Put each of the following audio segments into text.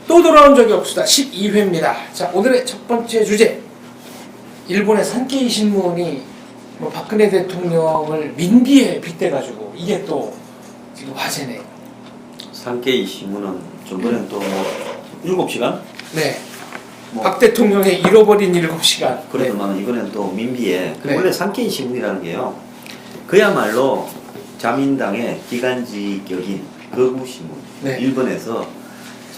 또 돌아온 적이 없수다 12회입니다. 자, 오늘의 첫 번째 주제. 일본의 산케이 신문이 뭐 박근혜 대통령을 민비에 빗대가지고 이게 또 지금 화제네요. 산케이 신문은 전번엔 또 7시간? 네. 박 대통령의 잃어버린 7시간. 그러더만 네. 이번엔 또 민비에 네. 원래 산케이 신문이라는 게요. 그야말로 자민당의 기간지격인 거구 신문. 네. 일본에서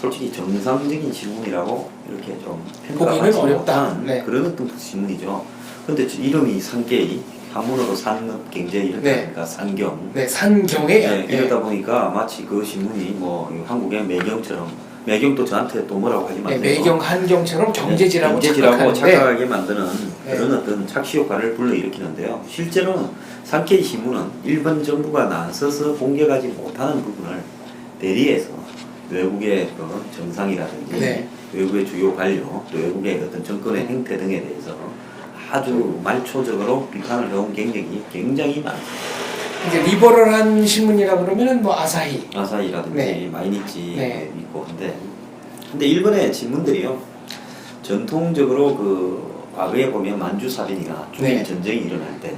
솔직히 정상적인 신문이라고 이렇게 좀 보기는 평가하지 어렵다. 못한 네. 그런 어떤 신문이죠. 근데 이름이 산케이, 한문으로 산업경제 이렇게 네. 하니까 산경. 네, 산경에 네, 이러다 보니까 마치 그 신문이 뭐 한국의 매경처럼, 매경도 저한테 또 뭐라고 하지 네, 마세요. 매경 한경처럼 경제지라고 경제지라고 착각하는데 착각하게 만드는 네. 그런 어떤 착시 효과를 불러일으키는데요. 실제로는 산케이 신문은 일본 정부가 나서서 공개하지 못하는 부분을 대리해서 외국의 그 정상이라든지 네. 외국의 주요 관료, 또 외국의 어떤 정권의 행태 등에 대해서 아주 말초적으로 비판을 해온 경력이 굉장히 많습니다. 이제 리버럴한 신문이라 그러면은 뭐 아사히. 아사히라든지 네. 마이니치 네. 있고 근데 일본의 신문들이요 전통적으로 그 과거에 보면 만주사변이나 중일 네. 전쟁이 일어날 때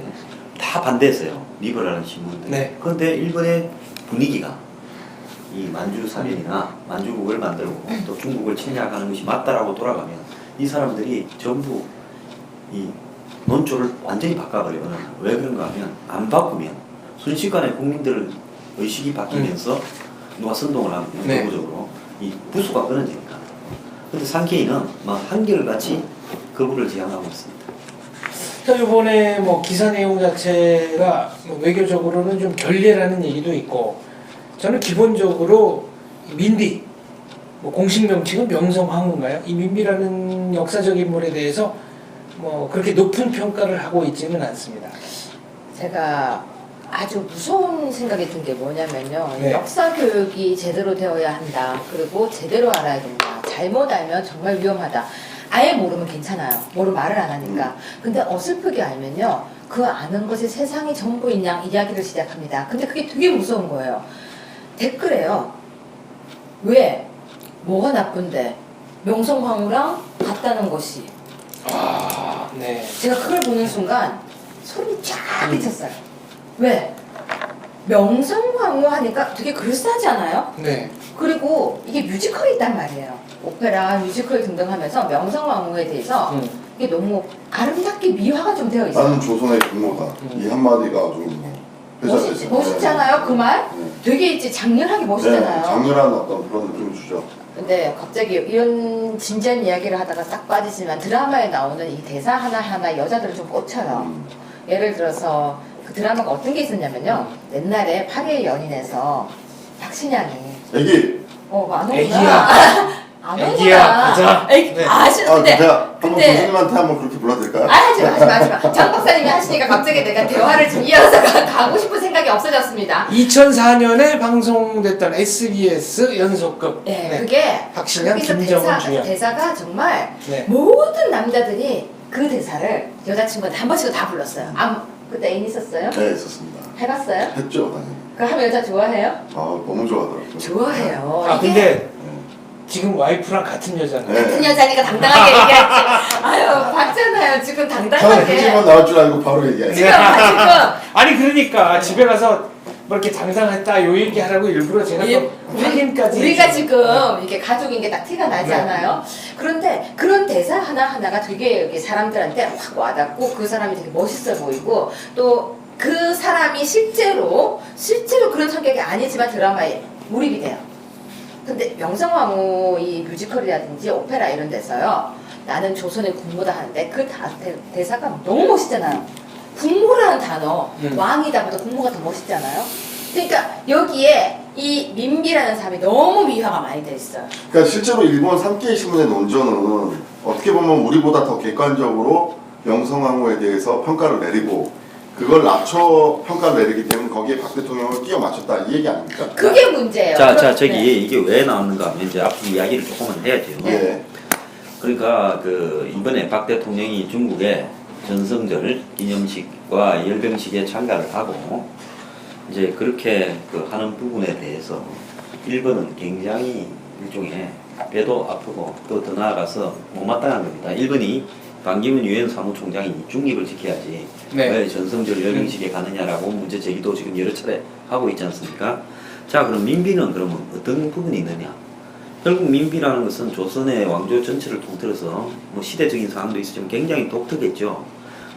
다 반대했어요. 리버럴한 신문들. 네. 그런데 일본의 분위기가 이 만주사변이나 만주국을 만들고 또 중국을 침략하는 것이 맞다라고 돌아가면 이 사람들이 전부 이 논조를 완전히 바꿔버려요. 왜 그런가 하면 안 바꾸면 순식간에 국민들 의식이 바뀌면서 누가 선동을 하면 네. 내부적으로 이 부수가 끊어지니까. 근데 산케이는 막 한결같이 거부를 지향하고 있습니다. 자, 이번에 뭐 기사 내용 자체가 뭐 외교적으로는 좀 결례라는 얘기도 있고, 저는 기본적으로 민비, 뭐 공식 명칭은 명성황후인가요? 이 민비라는 역사적 인물에 대해서 뭐 그렇게 높은 평가를 하고 있지는 않습니다. 제가 아주 무서운 생각이 든 게 뭐냐면요. 네. 역사 교육이 제대로 되어야 한다. 그리고 제대로 알아야 된다. 잘못 알면 정말 위험하다. 아예 모르면 괜찮아요. 모르면 말을 안 하니까. 근데 어설프게 알면요. 그 아는 것이 세상이 전부인 양 이야기를 시작합니다. 근데 그게 되게 무서운 거예요. 댓글에요. 왜? 뭐가 나쁜데? 명성황후랑 같다는 것이. 아, 네. 제가 그걸 보는 순간 소름이 쫙 끼쳤어요. 왜? 명성황후 하니까 되게 그럴싸하지 않아요? 네. 그리고 이게 뮤지컬이 있단 말이에요. 오페라, 뮤지컬 등등 하면서 명성황후에 대해서 이게 너무 아름답게 미화가 좀 되어 있어요. 나는 조선의 공로다. 이 한마디가 좀 회자되죠. 멋있잖아요, 그 말? 네. 되게 이제 장렬하게 멋있잖아요. 네, 장렬한 어떤 그런 느낌을 주죠. 근데 갑자기 이런 진지한 이야기를 하다가 딱 빠지지만 드라마에 나오는 이 대사 하나하나 여자들을 좀 꽂혀요. 예를 들어서 그 드라마가 어떤 게 있었냐면요. 옛날에 8일 연인에서 박신양이 애기. 안 애기야. 오구나. 안 애기야, 가자. 애기, 네. 아시는데. 제가 한번 근데 교수님한테 한번 그렇게 불러드릴까요? 하지마. 장 박사님이 하시니까 갑자기 내가 대화를 좀 이어서 가고 싶은 생각이 없어졌습니다. 2004년에 방송됐던 SBS 연속극. 네, 그게 박신양, 거기서 김정은 주연. 대사가 정말 네. 모든 남자들이 그 대사를 여자친구한테 한 번씩은 다 불렀어요. 그때 애인 있었어요? 네, 있었습니다. 해봤어요? 했죠, 당연히. 그 하면 여자 좋아해요? 너무 좋아하더라고요. 좋아해요. 아, 이게 근데 지금 와이프랑 같은 여자네. 네. 같은 여자니까 당당하게 얘기하지. 아유, 봤잖아요. 지금 처음에 당당하게. 해지만 나올 줄 알고 바로 얘기하죠. 지금 아니 그러니까 집에 가서 뭐 이렇게 당당했다 요 얘기하라고 일부러 제가 또 확인까지 우리가 해주고. 지금 이렇게 가족인 게 딱 티가 나지 네. 않아요? 그런데 그런 대사 하나하나가 되게 이렇게 사람들한테 확 와닿고 그 사람이 되게 멋있어 보이고 또 그 사람이 실제로 그런 성격이 아니지만 드라마에 몰입이 돼요. 근데 명성황후 이 뮤지컬이라든지 오페라 이런 데서요. 나는 조선의 국모다 하는데 그 대사가 너무 멋있잖아요. 국모라는 단어, 왕이다보다 국모가 더 멋있잖아요. 그러니까 여기에 이 민비라는 사람이 너무 미화가 많이 돼 있어요. 그러니까 실제로 일본 산케이 신문의 논조는 어떻게 보면 우리보다 더 객관적으로 명성황후에 대해서 평가를 내리고 그걸 낮춰 평가를 내리기 때문에 거기에 박 대통령을 끼워 맞췄다 이 얘기 아닙니까? 그게 문제예요. 저기 네. 이게 왜 나왔는가 하면 이제 앞으로 이야기를 조금은 해야죠. 예. 그러니까 그 이번에 박 대통령이 중국의 전성절 기념식과 열병식에 참가를 하고 이제 그렇게 그 하는 부분에 대해서 일본은 굉장히 일종의 배도 아프고 또 더 나아가서 못마땅한 겁니다. 1번이 반기문 유엔 사무총장이 중립을 지켜야지 네. 왜 전성절 연행식에 가느냐라고 문제 제기도 지금 여러 차례 하고 있지 않습니까? 자, 그럼 민비는 그러면 어떤 부분이 있느냐? 결국 민비라는 것은 조선의 왕조 전체를 통틀어서 뭐 시대적인 상황도 있었지만 굉장히 독특했죠.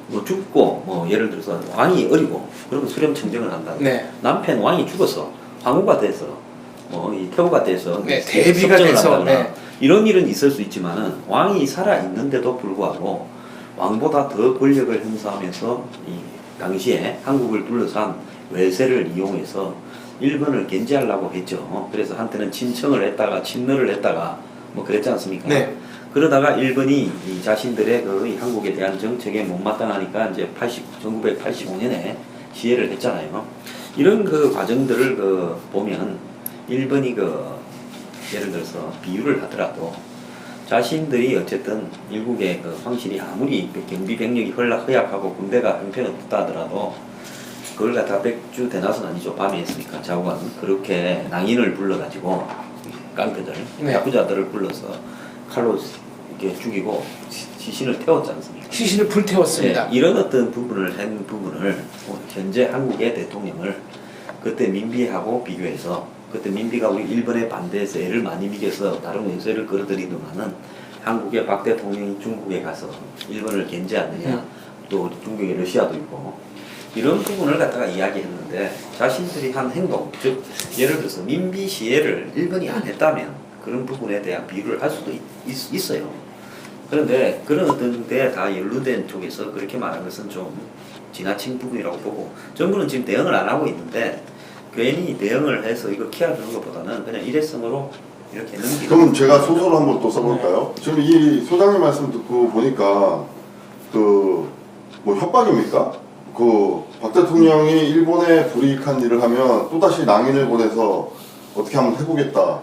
뭐 죽고 뭐 예를 들어서 왕이 어리고 그러면 수렴청정을 한다. 네. 남편 왕이 죽어서 황후가 돼서 뭐 이 태후가 돼서 네, 대비가 섭정을 돼서, 한다거나 네. 이런 일은 있을 수 있지만은 왕이 살아 있는데도 불구하고 왕보다 더 권력을 행사하면서 이 당시에 한국을 둘러싼 외세를 이용해서 일본을 견제하려고 했죠. 그래서 한때는 침청을 했다가 침노를 했다가 뭐 그랬지 않습니까? 네. 그러다가 일본이 이 자신들의 그 한국에 대한 정책에 못마땅하니까 이제 1985년에 시해를 했잖아요. 이런 그 과정들을 그 보면 일본이 그 예를 들어서 비유를 하더라도 자신들이 어쨌든 일국의 그 황실이 아무리 경비 병력이 허약하고 군대가 형편없다 하더라도 그걸 갖다 백주 대낮은 아니죠. 밤에 했으니까 자우관 그렇게 낭인을 불러가지고 깡패들 네. 야구자들을 불러서 칼로 이렇게 죽이고 시신을 태웠지 않습니까? 시신을 불태웠습니다. 네, 이런 어떤 부분을 한 부분을 현재 한국의 대통령을 그때 민비하고 비교해서 그때 민비가 우리 일본에 반대해서 애를 많이 미겨서 다른 원수를 끌어들이더만은 한국의 박 대통령이 중국에 가서 일본을 견제하느냐 또 중국에 러시아도 있고 이런 부분을 갖다가 이야기했는데 자신들이 한 행동 즉 예를 들어서 민비 시해를 일본이 안 했다면 그런 부분에 대한 비유를 할 수도 있어요. 그런데 그런 어떤 데 다 연루된 쪽에서 그렇게 말한 것은 좀 지나친 부분이라고 보고 정부는 지금 대응을 안 하고 있는데 괜히 대응을 해서 이거 키워주는 것보다는 그냥 일회성으로 이렇게 넘기는. 그럼 제가 소설을 한번 또 써볼까요? 지금 이 소장님 말씀 듣고 보니까 그 뭐 협박입니까? 그 박 대통령이 일본에 불이익한 일을 하면 또다시 낭인을 보내서 어떻게 한번 해보겠다.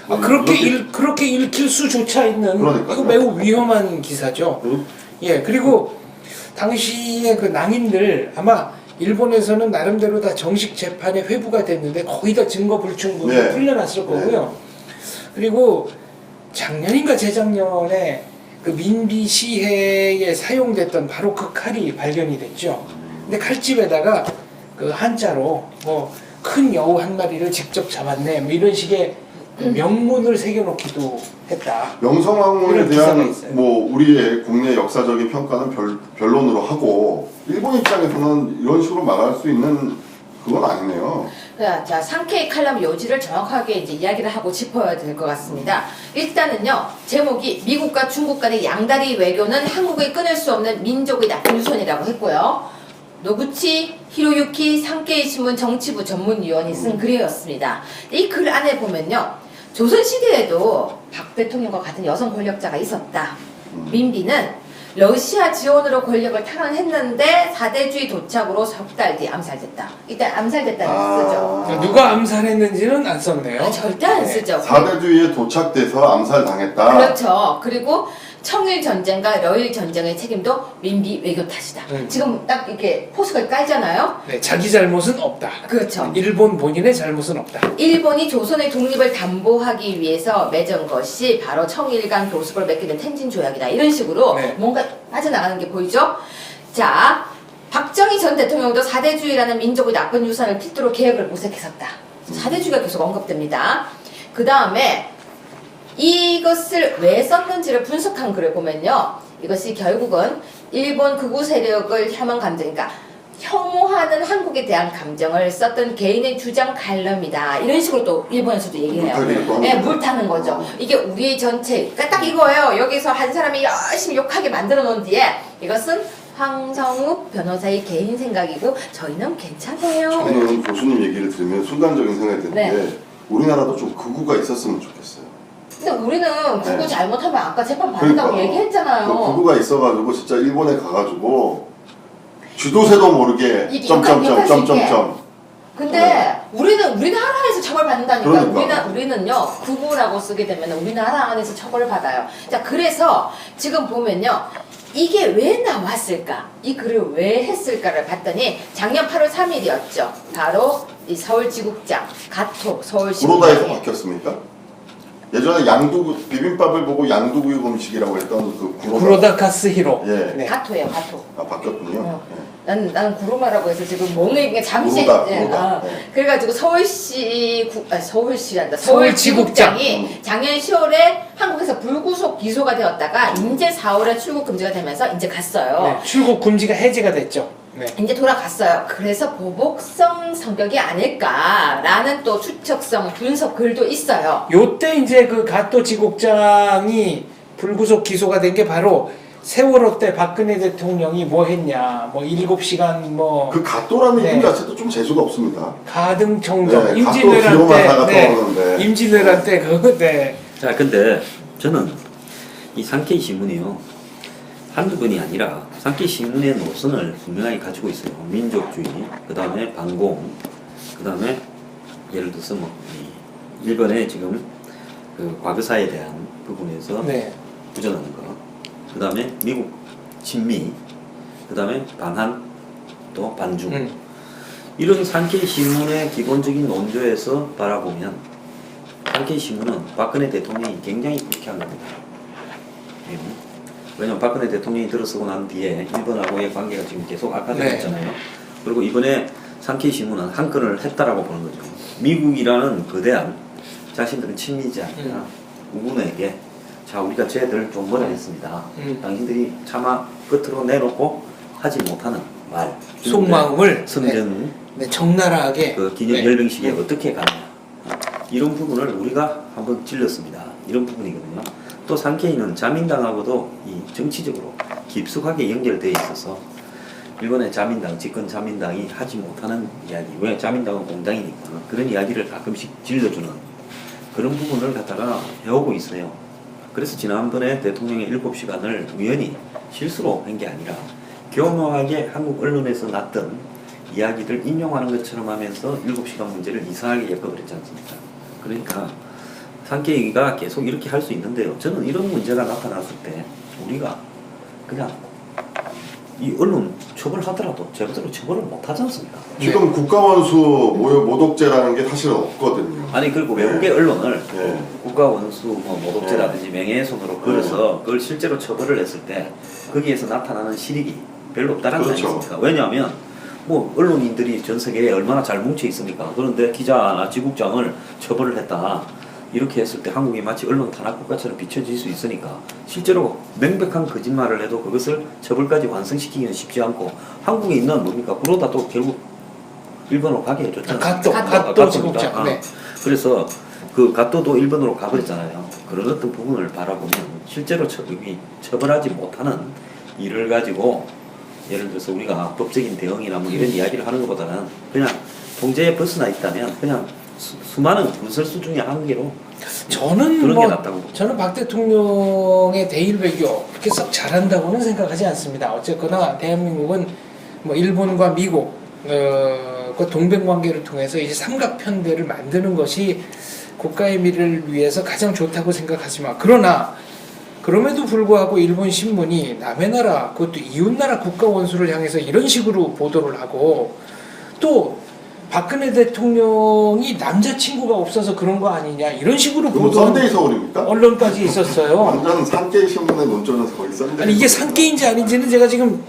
아, 그렇게 읽힐 수조차 있는 그러니까요. 이거 매우 위험한 기사죠. 예, 그리고 당시에 그 낭인들 아마 일본에서는 나름대로 다 정식 재판에 회부가 됐는데 거의 다 증거 불충분으로 네. 풀려났을 거고요. 그리고 작년인가 재작년에 그 민비 시해에 사용됐던 바로 그 칼이 발견이 됐죠. 근데 칼집에다가 그 한자로 뭐 큰 여우 한 마리를 직접 잡았네 뭐 이런 식의 그 명문을 새겨놓기도 했다. 명성황후에 이런 기사가 대한 있어요. 뭐 우리의 국내 역사적인 평가는 변론으로 하고 일본 입장에서는 이런 식으로 말할 수 있는 그건 아니네요. 자, 상케이 칼럼 요지를 정확하게 이제 이야기를 하고 짚어야 될 것 같습니다. 일단은요, 제목이 미국과 중국 간의 양다리 외교는 한국의 끊을 수 없는 민족의 나쁜 유선이라고 했고요. 노구치 히로유키 상케이 신문 정치부 전문위원이 쓴 글이었습니다. 이 글 안에 보면요, 조선시대에도 박 대통령과 같은 여성 권력자가 있었다. 민비는 러시아 지원으로 권력을 탈환했는데 사대주의 도착으로 석 달 뒤 암살됐다. 일단 암살됐다는 쓰죠. 누가 암살했는지는 안 썼네요. 절대 안 네. 쓰죠. 사대주의에 도착돼서 암살당했다. 그렇죠. 그리고 청일 전쟁과 러일 전쟁의 책임도 민비 외교 탓이다. 지금 딱 이렇게 포스가 깔잖아요. 네, 자기 잘못은 없다. 그렇죠. 일본 본인의 잘못은 없다. 일본이 조선의 독립을 담보하기 위해서 맺은 것이 바로 청일 간 교섭을 맺게 된 텐진 조약이다. 이런 식으로 네. 뭔가 빠져나가는 게 보이죠? 자, 박정희 전 대통령도 사대주의라는 민족의 나쁜 유산을 필두로 계획을 모색했었다. 사대주의가 계속 언급됩니다. 그 다음에 이것을 왜 썼는지를 분석한 글을 보면요, 이것이 결국은 일본 극우 세력을 혐한 감정, 그러니까 혐오하는 한국에 대한 감정을 썼던 개인의 주장 칼럼이다. 이런 식으로 또 일본에서도 얘기를 해요. 네, 물타는 거죠. 이게 우리 전체, 그러니까 딱 이거예요. 여기서 한 사람이 열심히 욕하게 만들어 놓은 뒤에 이것은 황성욱 변호사의 개인 생각이고 저희는 괜찮아요. 저는 교수님 얘기를 들으면 순간적인 생각이 드는데 네. 우리나라도 좀 극우가 있었으면 좋겠어요. 근데 우리는 극우 네. 잘못하면 아까 재판 받는다고 그러니까. 얘기했잖아요. 그 극우가 있어가지고 진짜 일본에 가가지고 쥐도새도 모르게 이게 점점점. 근데 네. 우리는 우리나라 안에서 처벌받는다니까. 그러니까. 우리는요, 극우라고 쓰게 되면 우리나라 안에서 처벌을 받아요. 자, 그래서 지금 보면요, 이게 왜 나왔을까? 이 글을 왜 했을까를 봤더니 작년 8월 3일이었죠. 바로 이 서울지국장 가토 서울시국장이 구로다에서 바뀌었습니까? 예전에 양두구 비빔밥을 보고 양두구육 음식이라고 했던 그 구로다카스 히로. 예. 네. 가토예요, 가토. 아 바뀌었군요. 어. 예. 나는 구로마라고 해서 지금 멍에 잠시 구로다, 예, 구로다. 아, 네. 그래가지고 서울시란다. 서울지국장. 서울지국장이 작년 10월에 한국에서 불구속 기소가 되었다가 이제 4월에 출국 금지가 되면서 이제 갔어요. 네, 출국 금지가 해제가 됐죠. 네. 이제 돌아갔어요. 그래서 보복성 성격이 아닐까라는 또 추측성 분석 글도 있어요. 요때 이제 그 가토 지국장이 불구속 기소가 된 게 바로 세월호 때 박근혜 대통령이 뭐 했냐, 뭐 7시간 뭐 그 가또라는 네. 이름 자체도 좀 재수가 없습니다. 가등청정 네, 임진왜란 가또 기호마사가 때, 떠오르는데. 임진왜란 때 그거 네. 자, 근데 저는 이 산케이 신문이요. 한두 번이 아니라 산케이 신문의 노선을 분명하게 가지고 있어요. 민족주의, 그 다음에 반공, 그 다음에 예를 들어서 뭐 이 일본의 지금 그 과거사에 대한 부분에서 네. 부정하는 거, 그 다음에 미국 친미, 그 다음에 반한, 또 반중. 이런 산케이 신문의 기본적인 논조에서 바라보면 산케이 신문은 박근혜 대통령이 굉장히 불쾌한 겁니다. 왜냐면 박근혜 대통령이 들어서고 난 뒤에 일본하고의 관계가 지금 계속 악화되고 네. 있잖아요. 그리고 이번에 산케이 신문은 한 건을 했다라고 보는 거죠. 미국이라는 거대한 자신들은 친미지 않냐 우군에게 자 우리가 쟤들 좀 뭐라 했습니다. 당신들이 차마 끝으로 내놓고 하지 못하는 말 속마음을 성전 네, 적나라하게 그 기념 네. 열병식에 어떻게 가느냐 이런 부분을 우리가 한번 찔렀습니다. 이런 부분이거든요. 또 산케이는 자민당하고도 이 정치적으로 깊숙하게 연결되어 있어서 일본의 자민당, 집권 자민당이 하지 못하는 이야기, 왜 자민당은 공당이니까 그런 이야기를 가끔씩 질러주는 그런 부분을 갖다가 해오고 있어요. 그래서 지난번에 대통령의 7시간을 우연히 실수로 한 게 아니라 교묘하게 한국 언론에서 났던 이야기들 인용하는 것처럼 하면서 7시간 문제를 이상하게 엮어버렸지 않습니까? 그러니까 산케이가 계속 이렇게 할 수 있는데요. 저는 이런 문제가 나타났을 때 우리가 그냥 이 언론 처벌하더라도 제대로 처벌을 못하지 않습니까? 지금 국가원수 모독죄라는 게 사실은 없거든요. 아니 그리고 외국의 언론을 네. 국가원수 뭐 모독죄라든지 명예훼손으로 걸어서 그걸 실제로 처벌을 했을 때 거기에서 나타나는 실익이 별로 없다는 거 그렇죠. 아니겠습니까? 왜냐하면 뭐 언론인들이 전 세계에 얼마나 잘 뭉쳐 있습니까? 그런데 기자나 지국장을 처벌을 했다. 이렇게 했을 때 한국이 마치 언론 탄압국가처럼 비춰질 수 있으니까 실제로 명백한 거짓말을 해도 그것을 처벌까지 완성시키기는 쉽지 않고 한국에 있는 뭡니까? 구로다도 결국 일본으로 가게 해줬잖아요. 가또 지국장. 아, 네. 그래서 그 가또도 일본으로 가버렸잖아요. 그런 어떤 부분을 바라보면 실제로 처벌하지 못하는 일을 가지고 예를 들어서 우리가 법적인 대응이나 뭐 이런 이야기를 하는 것보다는 그냥 통제에 벗어나 있다면 그냥 수많은 군설수 중에 한 개로 저는 그런 게 뭐 낫다고 저는 박 대통령의 대일 외교 그렇게 썩 잘한다고는 생각하지 않습니다. 어쨌거나 대한민국은 뭐 일본과 미국 그 동맹 관계를 통해서 이제 삼각편대를 만드는 것이 국가의 미래를 위해서 가장 좋다고 생각하지만 그러나 그럼에도 불구하고 일본 신문이 남의 나라 그것도 이웃나라 국가 원수를 향해서 이런 식으로 보도를 하고 또 박근혜 대통령이 남자친구가 없어서 그런 거 아니냐 이런 식으로 그건 보도하는 썬데이 서울입니까? 언론까지 있었어요. 완전 산케이 신문의 논조는 거의 썬데이. 아니 이게 서울. 산케인지 아닌지는 제가 지금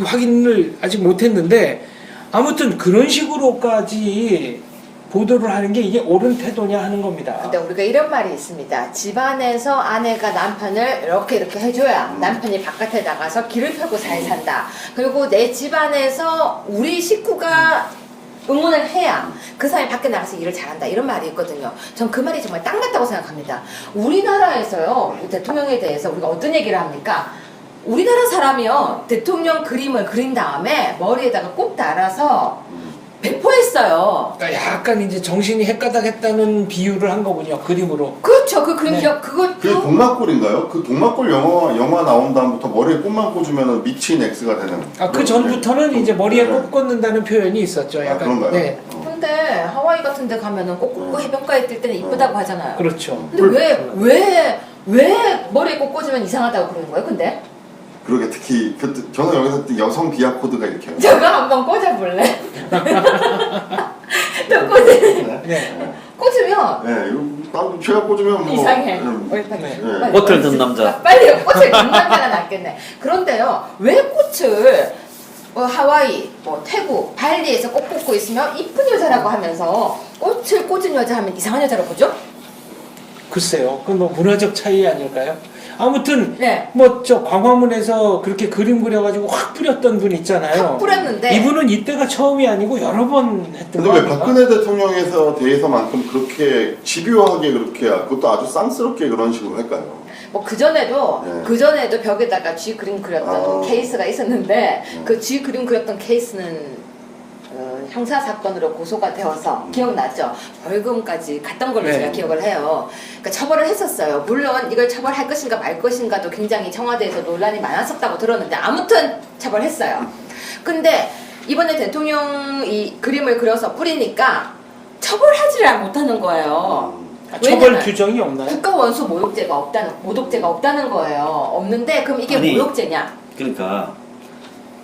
확인을 아직 못했는데 아무튼 그런 식으로까지 보도를 하는 게 이게 옳은 태도냐 하는 겁니다. 근데 우리가 이런 말이 있습니다. 집안에서 아내가 남편을 이렇게 해줘야 남편이 바깥에 나가서 길을 펴고 잘 산다. 그리고 내 집안에서 우리 식구가 응원을 해야 그 사람이 밖에 나가서 일을 잘한다. 이런 말이 있거든요. 전 그 말이 정말 딱 맞다고 생각합니다. 우리나라에서요, 대통령에 대해서 우리가 어떤 얘기를 합니까? 우리나라 사람이요, 대통령 그림을 그린 다음에 머리에다가 꼭 달아서 배포했어요. 그러니까 약간 이제 정신이 헷가닥했다는 비유를 한 거군요. 그림으로. 그렇죠. 그 그림 네. 기억 그것도 그게 동막골인가요? 그 동막골 영화 나온 다음부터 머리에 꽃만 꽂으면 미친 X가 되는. 그 전부터는 이제 머리에 네. 꽃 꽂는다는 표현이 있었죠. 아, 약간. 그런가요? 네. 근데 하와이 같은 데 가면은 꼭 해변가에 뛸 때는 이쁘다고 하잖아요. 그렇죠. 근데 왜 머리에 꼭 꽂으면 이상하다고 그러는 거예요? 근데 그러게 특히 저는 여기서 여성 비하 코드가 이렇게. 저거 한번 꽂아볼래? 또 꽂으면 네. 꽂으면 네, 이거 제가 꽂으면 뭐 이상해. 네. 네. 꽃을 든 남자. 빨리 꽃을 든 남자가 낫겠네. 그런데요, 왜 꽃을 하와이, 뭐 태국, 발리에서 꽃 꽂고 있으면 이쁜 여자라고 하면서 꽃을 꽂은 여자 하면 이상한 여자로 보죠? 글쎄요. 그건 뭐 문화적 차이 아닐까요? 아무튼 네. 뭐 저 광화문에서 그렇게 그림 그려가지고 확 뿌렸던 분 있잖아요. 확 뿌렸는데 이분은 이때가 처음이 아니고 여러 번 했던 근데 거 왜 아닌가? 박근혜 대통령에서 대해서만큼 그렇게 집요하게 그렇게 그것도 아주 쌍스럽게 그런 식으로 할까요? 뭐 그전에도 네. 그전에도 벽에다가 쥐 그림 그렸던 아. 케이스가 있었는데 그 쥐 그림 그렸던 케이스는 형사 사건으로 고소가 되어서 기억나죠? 벌금까지 갔던 걸로 네. 제가 기억을 해요. 그러니까 처벌을 했었어요. 물론 이걸 처벌할 것인가 말 것인가도 굉장히 청와대에서 논란이 많았었다고 들었는데 아무튼 처벌했어요. 근데 이번에 대통령이 그림을 그려서 뿌리니까 처벌하지를 못하는 거예요. 처벌 왜냐면 규정이 없나요? 국가 원수 모독죄가 없다는 거예요. 없는데 그럼 이게 아니, 모욕죄냐? 그러니까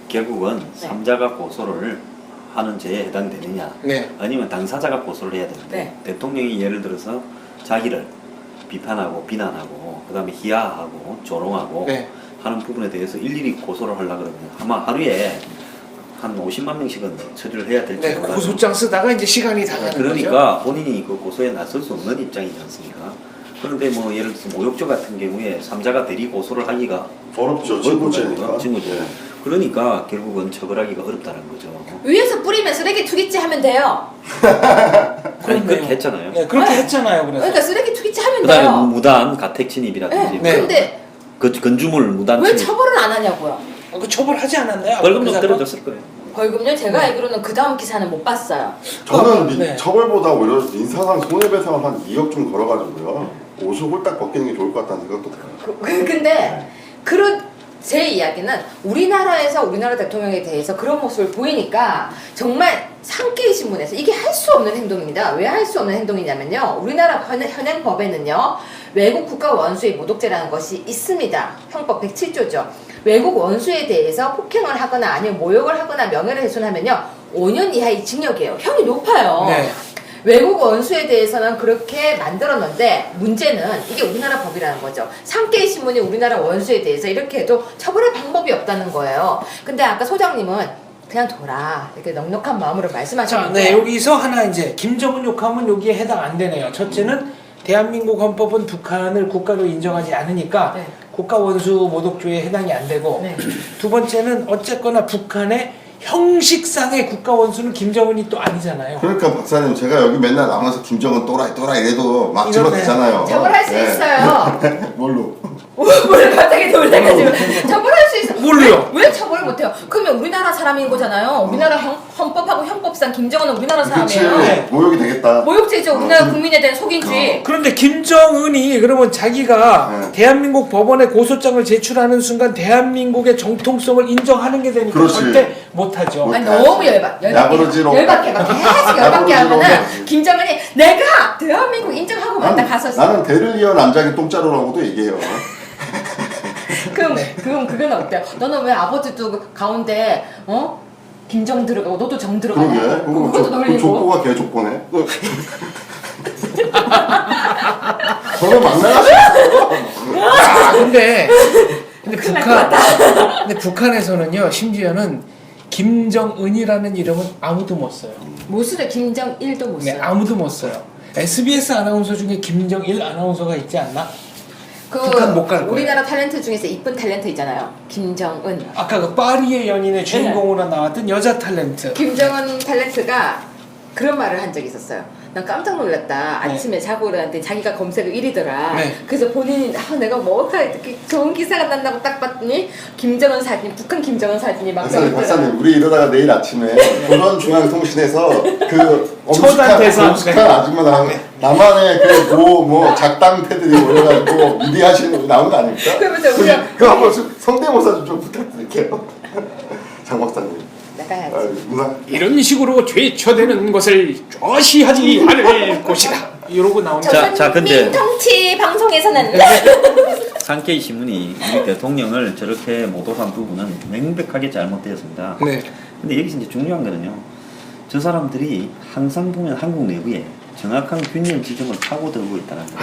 결국은 네. 삼자가 고소를 하는 죄에 해당되느냐 네. 아니면 당사자가 고소를 해야 되는데 네. 대통령이 예를 들어서 자기를 비판하고 비난하고 그 다음에 희화하고 조롱하고 네. 하는 부분에 대해서 일일이 고소를 하려고 그러면 아마 하루에 한 50만 명씩은 처리를 해야 될지 네. 몰라요. 고소장 쓰다가 이제 시간이 다 가는 거죠. 그러니까 본인이 그 고소에 나설 수 없는 입장이지 않습니까? 그런데 뭐 예를 들어서 모욕죄 같은 경우에 삼자가 대리 고소를 하기가 어렵죠. 친구죄니까. 친구죄. 네. 그러니까 결국은 처벌하기가 어렵다는 거죠. 위에서 뿌리면 쓰레기 투기죄 하면 돼요. 아니 그렇게 그렇네요. 했잖아요. 네, 그렇게 네. 했잖아요. 그래서. 그러니까 쓰레기 투기죄 하면 그다음에 돼요. 무단 가택 침입이라든지 네. 네. 근데 건주물 무단 왜 침입 처벌을 안 하냐고요? 그 처벌하지 않았나요? 벌금 그 좀 사건? 떨어졌을 거예요. 벌금요? 제가 알기로는 그 다음 기사는 못 봤어요. 저는 네. 처벌보다 오히려 인사상 손해배상을 한 2억 좀 걸어가지고요. 옷을 홀딱 벗기는 게 좋을 것 같다는 생각도 들어요. 근데 제 이야기는 우리나라에서 우리나라 대통령에 대해서 그런 모습을 보이니까 정말 상케이 신문에서 이게 할 수 없는 행동입니다. 왜 할 수 없는 행동이냐면요. 우리나라 현행 법에는요. 외국 국가 원수의 모독죄라는 것이 있습니다. 형법 107조죠. 외국 원수에 대해서 폭행을 하거나 아니면 모욕을 하거나 명예를 훼손하면요. 5년 이하의 징역이에요. 형이 높아요. 네. 외국 원수에 대해서는 그렇게 만들었는데 문제는 이게 우리나라 법이라는 거죠. 상케이 신문이 우리나라 원수에 대해서 이렇게 해도 처벌할 방법이 없다는 거예요. 근데 아까 소장님은 그냥 둬라 이렇게 넉넉한 마음으로 자, 말씀하셨는데 네, 여기서 하나 이제 김정은 욕하면 여기에 해당 안 되네요. 첫째는 대한민국 헌법은 북한을 국가로 인정하지 않으니까 네. 국가 원수 모독죄에 해당이 안 되고 네. 두 번째는 어쨌거나 북한의 형식상의 국가 원수는 김정은이 또 아니잖아요. 그러니까 박사님 제가 여기 맨날 나와서 김정은 또라이 이래도 막 이거네. 집어대잖아요. 처벌할 수 네. 있어요. 뭘로? 뭘 갑자기 놀래가지고 처벌할 수 있어. 뭘로요? 왜 처벌을 못해요? 그러면 우리나라 사람인 거잖아요. 우리나라 헌법하고 형법상 김정은은 우리나라 그치. 사람이에요. 네. 모욕이 되겠다. 모욕죄죠. 우리나라 국민에 대한 속인지. 그런데 김정은이 그러면 자기가 네. 대한민국 법원에 고소장을 제출하는 순간 대한민국의 정통성을 인정하는 게 되니까 그렇지. 절대 못하죠. 아니 너무 열받게 야부르지로. 계속 열받게 야부르지로. 하면은 김정은이 내가 대한민국 인정하고 말다 가서 나는 대를 이어 남자기 똥자루라고도 얘기해요. 그럼 그건 어때요? 너는 왜 아버지도 그 가운데 김정 들어가고 너도 정 그러게. 들어가냐? 그것도 놀리고. 족보가 개족보네. 저는 막 나갔어요. 아, 근데 북한에서는요 심지어는 김정은이라는 이름은 아무도 못 써요. 못 쓰죠. 김정일도 못 네, 써요. 아무도 못 써요. SBS 아나운서 중에 김정일 아나운서가 있지 않나? 그 북한 못갈 거예요. 우리나라 탤런트 중에서 이쁜 탤런트 있잖아요. 김정은. 아까 그 파리의 연인의 주인공으로 나왔던 여자 탤런트. 김정은 탤런트가 그런 말을 한 적이 있었어요. 난 깜짝 놀랐다. 네. 아침에 자고 일어났더니 자기가 검색어 1위더라. 네. 그래서 본인이 내가 뭐가 이렇게 좋은 기사가 난다고 딱 봤더니 김정은 사진, 북한 김정은 사진이 막 박사님, 우리 이러다가 내일 아침에 조선중앙통신에서 그 초단 대사. 엄숙한 아줌마 나만의 뭐 작당패들이 모여가지고 미디어하시는 거 나온 거 아닙니까? 그러면서 우리가 그거 한번 성대모사 좀 부탁드릴게요. 장 박사님. 나가야지. 누나. 이런 식으로 죄처되는 것을 좌시하지 않을 것이다. 이러고 나오는. 자, 근데- 정치 방송에서는 상케이 신문이 우리 대통령을 저렇게 모독한 부분은 명백하게 잘못되었습니다. 네. 근데 여기서 이제 중요한 거는요. 저 사람들이 항상 보면 한국 내부에 정확한 균형 지점을 파고들고 있다는 거예요.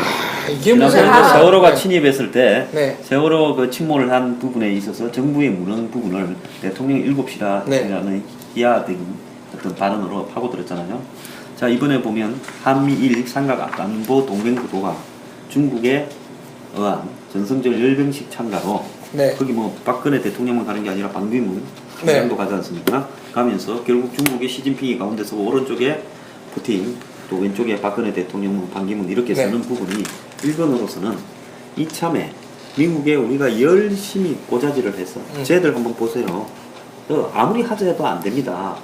이게 무슨 지난번에 아, 세월호가 네. 침입했을 때 네. 세월호 그 침몰을 한 부분에 있어서 정부의 무능 부분을 대통령 7시라는 네. 희화적인 어떤 발언으로 파고들었잖아요. 자, 이번에 보면 한미일 삼각 안보 동맹 구도가 중국에 의한 전성절 열병식 참가로 네. 거기 뭐 박근혜 대통령만 가는 게 아니라 방규문 네. 장도 가지 않습니까? 가면서 결국 중국의 시진핑이 가운데서 오른쪽에 푸틴 또 왼쪽에 박근혜 대통령, 반기문 이렇게 네. 서는 부분이 일본으로서는 이참에 미국에 우리가 열심히 꼬자지를 해서 쟤들 한번 보세요. 아무리 하자 해도 안 됩니다.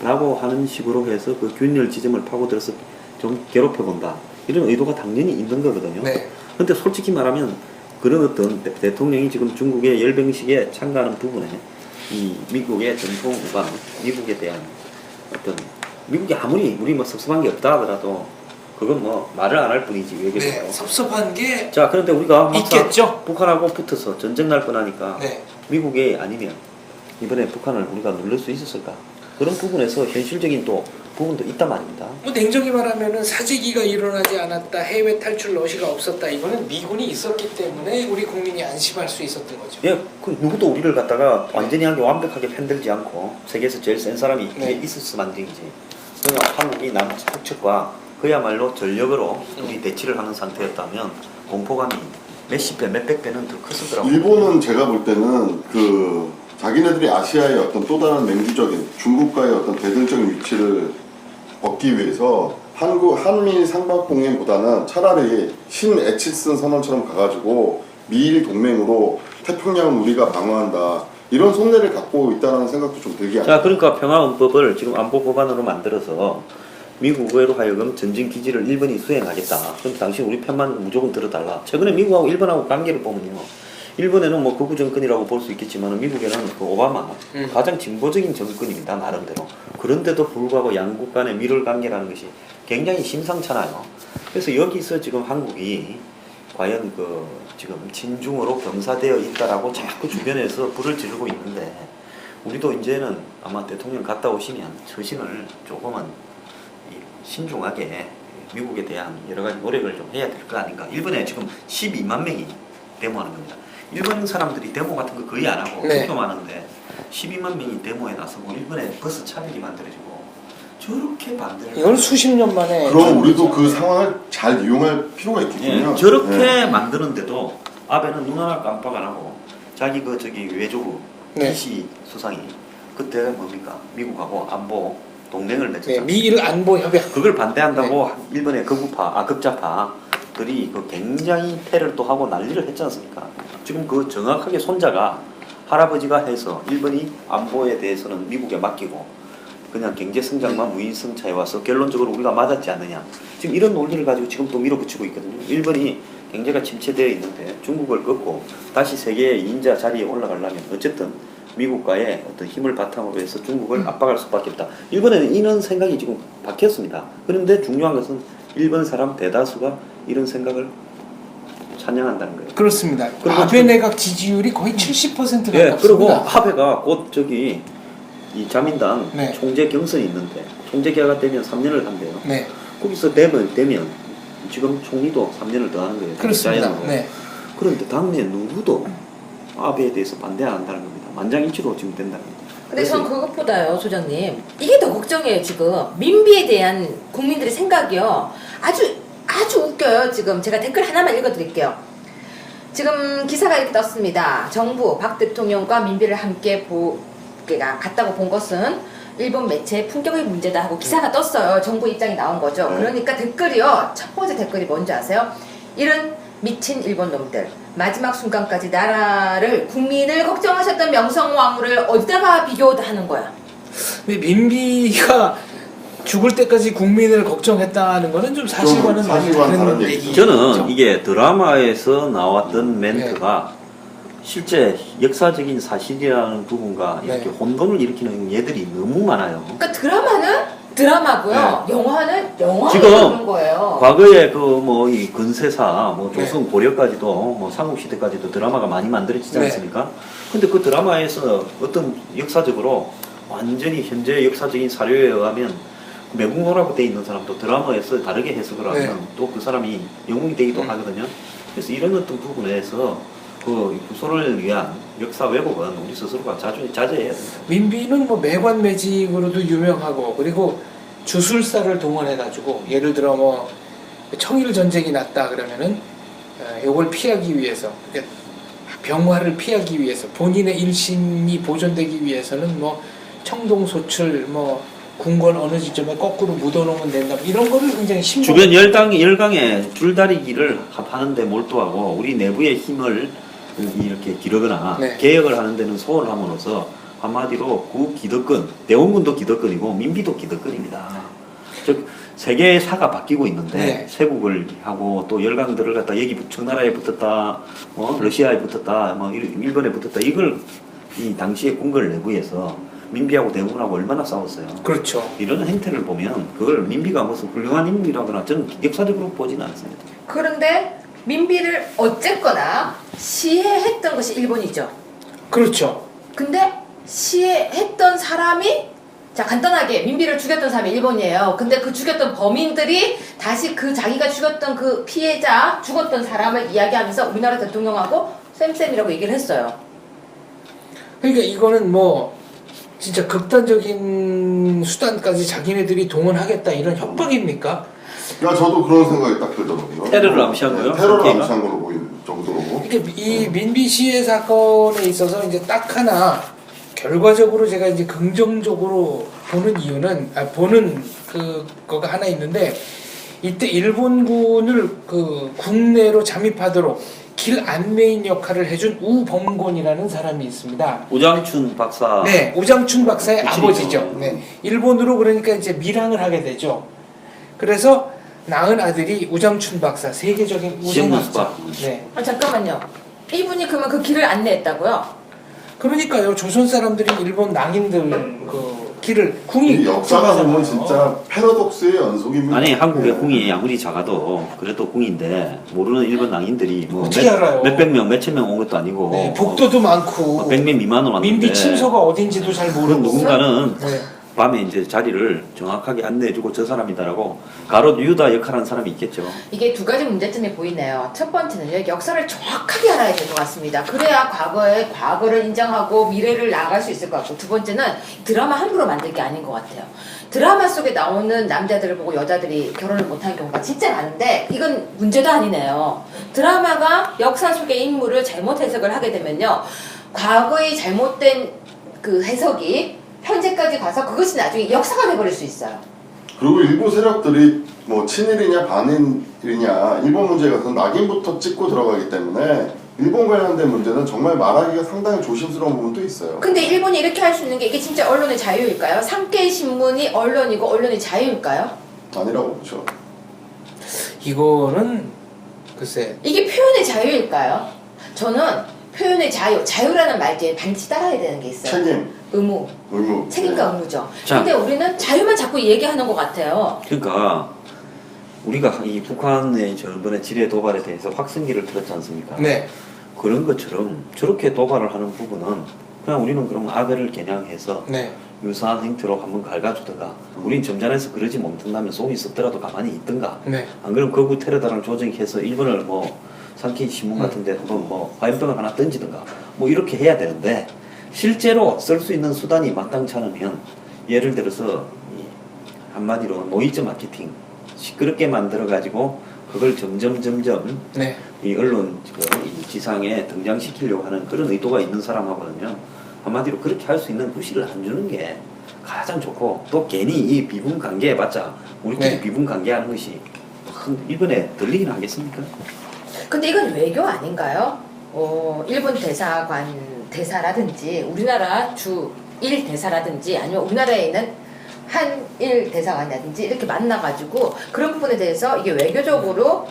라고 하는 식으로 해서 그 균열 지점을 파고들어서 좀 괴롭혀본다. 이런 의도가 당연히 있는 거거든요. 네. 근데 솔직히 말하면 그런 어떤 대통령이 지금 중국의 열병식에 참가하는 부분에 이 미국의 전통 우방, 미국에 대한 어떤 미국이 아무리 우리 뭐 섭섭한 게 없다 하더라도 그건 뭐 말을 안 할 뿐이지 외교적으로. 네. 섭섭한 게 자, 그런데 우리가 막상 있겠죠. 북한하고 붙어서 전쟁 날 뻔하니까 네. 미국이 아니면 이번에 북한을 우리가 누를 수 있었을까? 그런 부분에서 현실적인 또 부분도 있단 말입니다. 뭐 냉정히 말하면은 사재기가 일어나지 않았다, 해외 탈출 러시가 없었다. 이거는 미군이 있었기 때문에 우리 국민이 안심할 수 있었던 거죠. 예, 그 누구도 우리를 갖다가 완전히 하게 완벽하게 편들지 않고 세계에서 제일 센 사람이 네. 있었어 만든지. 그러나 한국이 남북측과 그야말로 전력으로 우리 대치를 하는 상태였다면 공포감이 몇십 배, 몇백 배는 더 컸을 거라고. 일본은 제가 볼 때는 그 자기네들이 아시아의 어떤 또 다른 맹주적인 중국과의 어떤 대등적인 위치를 얻기 위해서 한미 삼각 동맹보다는 차라리 신에치슨 선언처럼 가가지고 미일 동맹으로 태평양은 우리가 방어한다 이런 속내를 갖고 있다는 생각도 좀 들게 합니다. 자, 그러니까 평화헌법을 지금 안보 법안으로 만들어서 미국 의회로 하여금 전진 기지를 일본이 수행하겠다. 그럼 당신 우리 편만 무조건 들어달라. 최근에 미국하고 일본하고 관계를 보면요. 일본에는 뭐 극우 정권이라고 볼 수 있겠지만 미국에는 그 오바마 가장 진보적인 정권입니다. 나름대로. 그런데도 불구하고 양국 간의 밀월 관계라는 것이 굉장히 심상찮아요. 그래서 여기서 지금 한국이 과연 그 지금 진중으로 병사되어 있다라고 자꾸 주변에서 불을 지르고 있는데 우리도 이제는 아마 대통령 갔다 오시면 처신을 조금은 신중하게 미국에 대한 여러 가지 노력을 좀 해야 될 거 아닌가. 일본에 지금 12만 명이 데모하는 겁니다. 일본 사람들이 데모 같은 거 거의 안 하고 네. 투표만 하는데 12만 명이 데모에 나서고 일본에 버스 차벽이 만들어지고 저렇게 반대를 이건 수십 년 만에. 그럼 우리도 그 상황을 잘 이용할 필요가 있겠군요. 예, 저렇게 네. 만드는데도 아베는 눈 하나 깜빡 안 하고 자기 그 저기 외교부 네. 이시 수상이 그때 뭡니까 미국하고 안보 동맹을 네, 맺었잖아요. 미일 안보 협약. 그걸 반대한다고 일본의 극자파들이 그 굉장히 패를 또 하고 난리를 했지 않습니까? 지금 그 정확하게 손자가 할아버지가 해서 일본이 안보에 대해서는 미국에 맡기고 그냥 경제 성장만 무인승차에 와서 결론적으로 우리가 맞았지 않느냐. 지금 이런 논리를 가지고 지금 또 밀어붙이고 있거든요. 일본이 경제가 침체되어 있는데 중국을 꺾고 다시 세계의 2인자 자리에 올라가려면 어쨌든 미국과의 어떤 힘을 바탕으로 해서 중국을 압박할 수밖에 없다. 일본에는 이런 생각이 지금 박혔습니다. 그런데 중요한 것은 일본 사람 대다수가 이런 생각을 찬양한다는 거예요. 그렇습니다. 그리고 아베 지금- 내각 지지율이 거의 70% 예, 가깝습니다. 그리고 아베가 곧 저기 이 자민당 네. 총재 경선이 있는데 총재 개가 되면 3년을 한대요. 네, 거기서 되면 지금 총리도 3년을 더 하는 거예요. 그렇습니다. 자연으로. 네. 그런데 당내 누구도 아베에 대해서 반대 안 한다는 겁니다. 만장일치로 지금 된다는 겁니다. 근데 전 그것보다요, 소장님. 이게 더 걱정이에요, 지금. 민비에 대한 국민들의 생각이요. 아주 웃겨요, 지금. 제가 댓글 하나만 읽어드릴게요. 지금 기사가 이렇게 떴습니다. 정부, 박 대통령과 민비를 함께 갔다고 본 것은 일본 매체의 품격의 문제다 하고 기사가 떴어요. 정부 입장이 나온 거죠. 네. 그러니까 댓글이요. 첫 번째 댓글이 뭔지 아세요? 이런 미친 일본 놈들. 마지막 순간까지 나라를, 국민을 걱정하셨던 명성황후를 어디다가 비교하는 거야? 근데 민비가 죽을 때까지 국민을 걱정했다는 거는 좀 사실과는 좀 많이 사실과는 다른 다른 얘기죠. 저는 이게 드라마에서 나왔던 멘트가 실제 역사적인 사실이라는 부분과 네. 이렇게 혼돈을 일으키는 예들이 너무 많아요. 그러니까 드라마는 드라마고요. 영화는 영화로 지금 그런 거예요. 과거에 그 뭐 이 근세사, 뭐 네. 조선 고려까지도 뭐 삼국시대까지도 드라마가 많이 만들어지지 네. 않습니까? 근데 그 드라마에서 어떤 역사적으로 완전히 현재 역사적인 사료에 의하면 매국노라고 돼 있는 사람도 드라마에서 다르게 해석을 하면 네. 또 그 사람이 영웅이 되기도 하거든요. 그래서 이런 어떤 부분에서 그 후손을 위한 역사 왜곡은 우리 스스로가 자제해야 됩니다. 민비는 뭐 매관 매직으로도 유명하고 그리고 주술사를 동원해가지고 예를 들어 뭐 청일 전쟁이 났다 그러면은 이걸 피하기 위해서 그러니까 병화를 피하기 위해서 본인의 일신이 보존되기 위해서는 뭐 청동소출 뭐 궁궐 어느 지점에 거꾸로 묻어놓으면 된다 이런 거를 굉장히 주변 열강의 줄다리기를 하는데 몰두하고 우리 내부의 힘을 이렇게 기르거나 네. 개혁을 하는 데는 소홀을 함으로써 한마디로 구기득권, 대원군도 기득권이고 민비도 기득권입니다. 즉 세계사가 바뀌고 있는데 네. 세국을 하고 또 열강들을 갖다 여기 청나라에 붙었다, 러시아에 붙었다, 일본에 붙었다 이걸 이 당시의 궁궐 내부에서 민비하고 대원군하고 얼마나 싸웠어요. 그렇죠. 이런 행태를 보면 그걸 민비가 무슨 훌륭한 인물이라거나 저는 역사적으로 보지는 않습니다. 그런데 민비를 어쨌거나 시해했던 것이 일본이죠. 그렇죠. 근데 시해했던 사람이 자 간단하게 민비를 죽였던 사람이 일본이에요. 근데 그 죽였던 범인들이 다시 그 자기가 죽였던 그 피해자 죽었던 사람을 이야기하면서 우리나라 대통령하고 쌤쌤이라고 얘기를 했어요. 그러니까 이거는 뭐 진짜 극단적인 수단까지 자기네들이 동원하겠다 이런 협박입니까? 그러니까 저도 그런 생각이 딱 들더라고요. 테러를 암시한 거요? 테러를 상태가? 암시한 걸로 보이는 정도로. 그러니까 이 민비 시해 사건에 있어서 이제 딱 하나 결과적으로 제가 이제 긍정적으로 보는 이유는 보는 그거가 하나 있는데 이때 일본군을 그 국내로 잠입하도록 길 안내인 역할을 해준 우범곤이라는 사람이 있습니다. 우장춘 박사. 네, 오장춘 박사의 그치. 아버지죠. 네, 일본으로 그러니까 이제 밀항을 하게 되죠. 그래서 낳은 아들이 우장춘 박사, 세계적인 우생학자. 네, 잠깐만요. 이분이 그러면 그 길을 안내했다고요? 그러니까요. 조선 사람들이 일본 낭인들 그 길을 궁이 이 역사가 보면 궁하잖아요. 진짜 패러독스의 연속입니다. 아니 한국의 네. 궁이 아무리 작아도 그래도 궁인데 모르는 일본 낭인들이 뭐 어떻게 알아요? 몇백 명, 몇천 명 온 것도 아니고 네, 복도도 많고 100명 미만으로 왔는데 민비 침소가 어딘지도 잘 그 모르고 누군가는 네. 밤에 이제 자리를 정확하게 안내해주고 저 사람이다라고 가롯 유다 역할하는 사람이 있겠죠. 이게 두 가지 문제점이 보이네요. 첫 번째는요, 역사를 정확하게 알아야 될 것 같습니다. 그래야 과거를 인정하고 미래를 나아갈 수 있을 것 같고, 두 번째는 드라마 함부로 만들 게 아닌 것 같아요. 드라마 속에 나오는 남자들을 보고 여자들이 결혼을 못하는 경우가 진짜 많은데 이건 문제도 아니네요. 드라마가 역사 속의 인물을 잘못 해석을 하게 되면요, 과거의 잘못된 그 해석이 현재까지 가서 그것이 나중에 역사가 돼버릴 수 있어요. 그리고 일부 세력들이 뭐 친일이냐 반일이냐 일본 문제에 가서 낙인부터 찍고 들어가기 때문에 일본 관련된 문제는 정말 말하기가 상당히 조심스러운 부분도 있어요. 근데 일본이 이렇게 할 수 있는 게 이게 진짜 언론의 자유일까요? 산케이 신문이 언론이고 언론의 자유일까요? 아니라고 보죠. 이거는 글쎄 이게 표현의 자유일까요? 저는 표현의 자유라는 말 뒤에 반드시 따라야 되는 게 있어요. 책임, 의무, 의무. 책임과 의무죠. 자. 근데 우리는 자유만 자꾸 얘기하는 것 같아요. 그러니까 우리가 이 북한의 저번에 지뢰 도발에 대해서 확성기를 들었지 않습니까? 네. 그런 것처럼 저렇게 도발을 하는 부분은 그냥 우리는 그럼 아베를 겨냥해서 네. 유사한 행태로 한번 갈가주다가 우린 점잖아서 그러지 못한다면 속이 썩더라도 가만히 있든가 네. 안 그러면 거구 테러단을 조정해서 일본을 뭐 산케이 신문 같은데 한번 뭐 화염병을 하나 던지든가 뭐 이렇게 해야 되는데 실제로 쓸 수 있는 수단이 마땅치 않으면 예를 들어서 이 한마디로 노이즈 마케팅 시끄럽게 만들어 가지고 그걸 점점 네. 이 언론 이 지상에 등장시키려고 하는 그런 의도가 있는 사람하고는요 한마디로 그렇게 할 수 있는 구실을 안 주는 게 가장 좋고 또 괜히 이 비분 관계 해봤자 우리끼리 네. 비분 관계하는 것이 큰 일본에 들리긴 하겠습니까? 근데 이건 외교 아닌가요? 일본 대사라든지 우리나라 주1 대사라든지 아니면 우리나라에 있는 한일 대사관이라든지 이렇게 만나가지고 그런 부분에 대해서 이게 외교적으로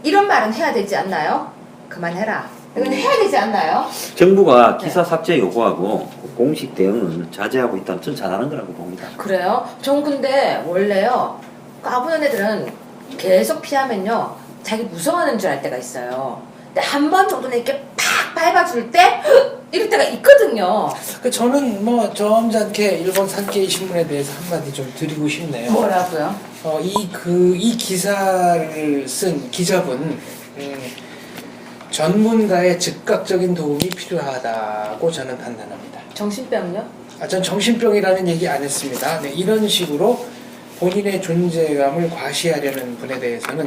이런 말은 해야 되지 않나요? 그만해라. 이건 해야 되지 않나요? 정부가 네. 기사 삭제 요구하고 공식 대응을 자제하고 있다면 전 잘하는 거라고 봅니다. 그래요? 전 근데 원래요 까부는 애들은 계속 피하면요 자기 무서워하는 줄 알 때가 있어요. 근데 한 번 정도는 이렇게 팍 밟아줄 때 이럴 때가 있거든요. 그 저는 뭐 점잖게 일본 산케이 신문에 대해서 한마디 좀 드리고 싶네요. 뭐라고요? 이 기사를 쓴 기자분 전문가의 즉각적인 도움이 필요하다고 저는 판단합니다. 정신병요? 전 정신병이라는 얘기 안 했습니다. 네, 이런 식으로 본인의 존재감을 과시하려는 분에 대해서는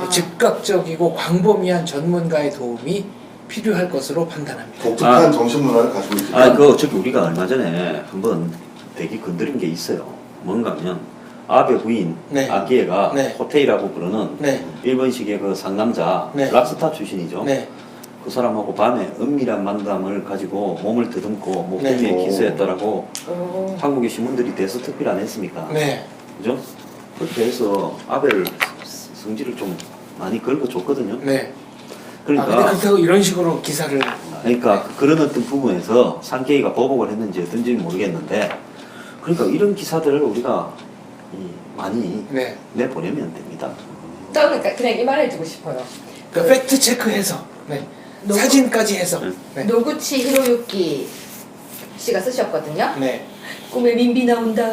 즉각적이고 광범위한 전문가의 도움이 필요할 것으로 판단합니다. 독특한 정신문화를 가지고 있습니다. 저기 우리가 얼마 전에 한번 되게 건드린 게 있어요. 뭔가 하면 아베 부인 네. 아기에가 네. 호테이라고 부르는 네. 일본식의 그 상남자 네. 락스타 출신이죠. 네. 그 사람하고 밤에 은밀한 만남을 가지고 몸을 더듬고 뭐 네. 꿈에 기스했다라고 오. 한국의 신문들이 대서특필 안 했습니까? 네. 그죠? 그렇게 해서 아베를 성질을 좀 많이 긁어줬거든요. 네. 그러니까 근데 그렇다고 이런 식으로 기사를 그런 어떤 부분에서 산케이가 보복을 했는지 어떤지는 모르겠는데, 그러니까 이런 기사들을 우리가 많이 네. 내보내면 됩니다. 저는 그냥 이 말을 해주고 싶어요. 그 팩트 체크해서 네. 사진까지 해서 네. 노구치 히로유키 씨가 쓰셨거든요. 네. 꿈에 민비 나온다.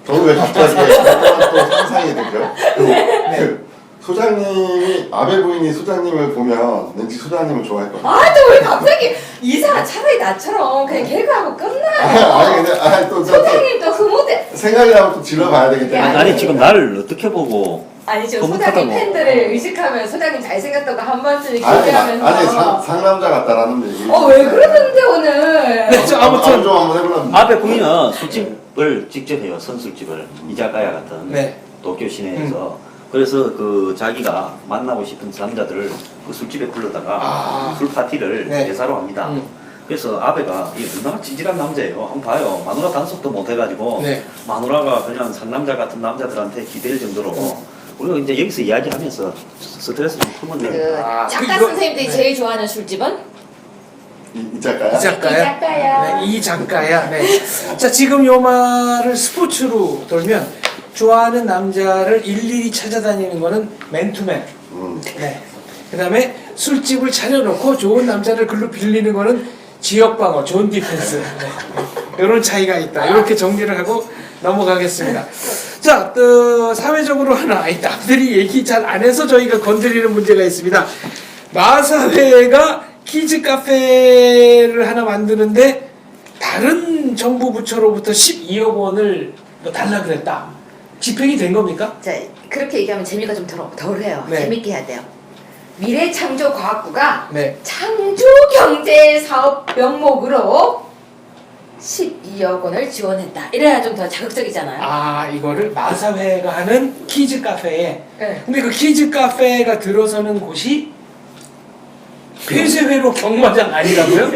저는 왜 갑자기 또 상상이 되죠? 그 소장님이 아베 부인이 소장님을 보면 왠지 소장님을 좋아할 것 같아요. 또 왜 갑자기 이상한 차라리 나처럼 그냥 개그하고 끝나요. 아니 근데 또 소장님 또 흐뭇해. 생각이라면 또 질러봐야 되기 때문에. 아니 지금 나를 어떻게 보고 아니 지금 흐뭇하다고. 소장님 팬들을 의식하면 소장님 잘생겼다고 한 번쯤 아니 얘기하면서 상남자 같다라는 얘기. 왜 그러는데 오늘? 네, 저 아무튼 좀 한번 해보려면. 아베 부인은 술집을 직접 해요. 선술집을 이자카야 같은 네. 도쿄 시내에서. 그래서 그 자기가 만나고 싶은 남자들을 그 술집에 불러다가 술 파티를 네. 예사로 합니다. 그래서 아베가 이게 얼마나 찌질한 남자예요. 한번 봐요. 마누라 단속도 못 해가지고 네. 마누라가 그냥 상남자 같은 남자들한테 기댈 정도로 우리가 이제 여기서 이야기하면서 스트레스 좀 풀면 그 됩니다. 작가 이거- 선생님들이 네. 제일 좋아하는 술집은? 이 작가야? 이 작가야? 이 작가야. 네, 이 작가야. 네. 자, 지금 요 말을 스포츠로 돌면 좋아하는 남자를 일일이 찾아다니는 거는 맨투맨. 네. 그다음에 술집을 차려놓고 좋은 남자를 글로 빌리는 거는 지역방어, 존 디펜스. 네. 이런 차이가 있다. 이렇게 정리를 하고 넘어가겠습니다. 자, 사회적으로 하나, 남들이 얘기 잘 안 해서 저희가 건드리는 문제가 있습니다. 마사회가 키즈 카페를 하나 만드는데 다른 정부 부처로부터 12억 원을 달라 그랬다. 집행이 된 겁니까? 자, 그렇게 얘기하면 재미가 좀 덜해요. 네. 재밌게 해야 돼요. 미래창조과학부가 네. 창조경제사업 명목으로 12억 원을 지원했다. 이래야 좀 더 자극적이잖아요. 이거를 마사회가 하는 키즈 카페에. 네. 근데 그 키즈 카페가 들어서는 곳이 폐쇄회로 경마장 아니라고요?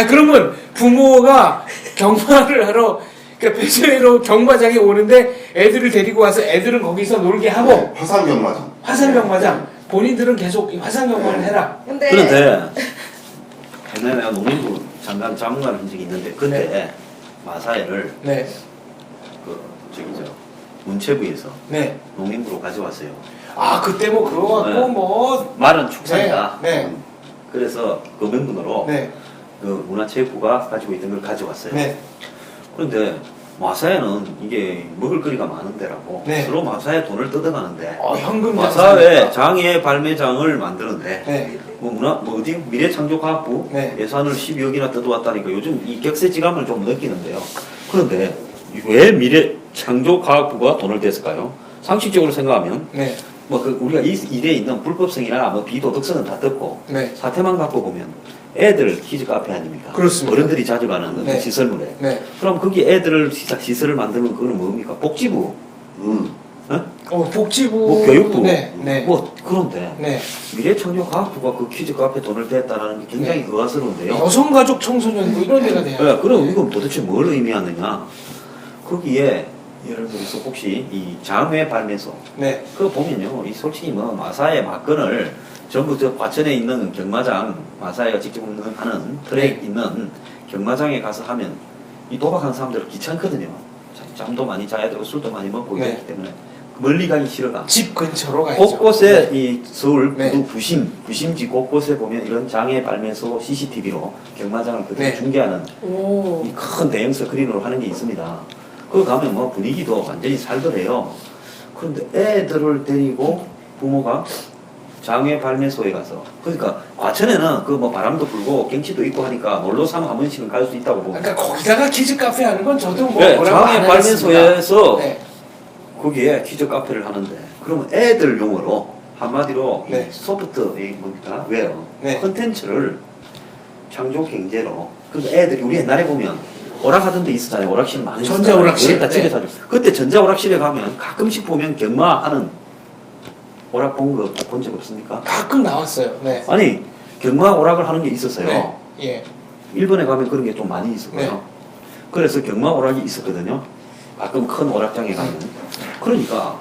그러면 부모가 경마를 하러 폐쇄회로 경마장에 오는데 애들을 데리고 와서 애들은 거기서 놀게 하고 화산경마장. 화산경마장 본인들은 계속 이 화산경마를 해라. 그런데 옛날에 내가 농림부 장관을 한 적이 있는데 그때 마사회를 네. 문체부에서 네. 농림부로 가져왔어요. 그때 뭐 그거 갖고 네. 뭐 말은 축산이다. 네. 그래서 그 명분으로 네. 그 문화체육부가 가지고 있던 걸 가져왔어요. 네. 그런데 마사회는 이게 먹을 거리가 많은 데라고 네. 서로 마사회 돈을 뜯어가는데 현금 마사회 장애 발매장을 만드는데 네. 어디 미래창조과학부 네. 예산을 12억이나 뜯어왔다니까 요즘 이 격세지감을 좀 느끼는데요. 그런데 왜 미래창조과학부가 돈을 댔을까요? 상식적으로 생각하면 네. 우리가 이 일에 있는 불법성이나 비도덕성은 다 뜯고 네. 사태만 갖고 보면 애들 키즈 카페 아닙니까? 그렇습니다. 어른들이 자주 가는 네. 시설물에. 네. 그럼 거기 애들을 시설을 만들면 그거는 뭡니까? 복지부. 복지부. 뭐 교육부. 네. 네. 뭐 그런데 네. 미래창조과학부가 그 키즈 카페 돈을 댔다라는 게 굉장히 네. 의아스러운데요. 여성가족 청소년부 이런 데가 돼요. 네, 그럼 이건 도대체 뭘 의미하느냐? 거기에 예를 들어서 혹시 이 장외 발매소 네. 그거 보면요, 이 솔직히 뭐 마사회 막건을 전부 저 과천에 있는 경마장 마사회가 직접 하는 트랙 네. 있는 경마장에 가서 하면 이 도박하는 사람들은 귀찮거든요. 잠도 많이 자야 되고 술도 많이 먹고 네. 이렇기 때문에 멀리 가기 싫어가. 집 근처로 가야죠. 곳곳에 네. 이 서울 네. 구도 부심지 곳곳에 보면 이런 장애 발매소 CCTV로 경마장을 그대로 네. 중계하는 오. 이 큰 대형 스크린으로 하는 게 있습니다. 그거 가면 뭐 분위기도 완전히 살더래요. 그런데 애들을 데리고 부모가 장애 발매소에 가서, 그러니까 과천에는 그 뭐 바람도 불고 경치도 있고 하니까 놀러 삼아 한 번씩은 갈 수 있다고 보고. 그러니까 거기다가 키즈 카페 하는 건 저도 뭐 네, 뭐라고 장애 안 하겠습니다. 발매소에서 네. 거기에 퀴즈 카페를 하는데, 그러면 애들 용어로 한마디로 네. 이 소프트 이 뭡니까 웨어 네. 콘텐츠를 창조 경제로. 그러니까 애들이 우리 옛날에 보면 오락하던 데 있었잖아요. 오락실 많이 전자오락실. 다 네. 집에서 하죠. 그때 전자오락실에 가면 가끔씩 보면 경마하는 오락 본 적 없습니까? 가끔 나왔어요. 네. 아니 경마 오락을 하는 게 있었어요. 네. 예. 일본에 가면 그런 게 좀 많이 있었고요. 네. 그래서 경마 오락이 있었거든요. 가끔 큰 오락장에 가면. 그러니까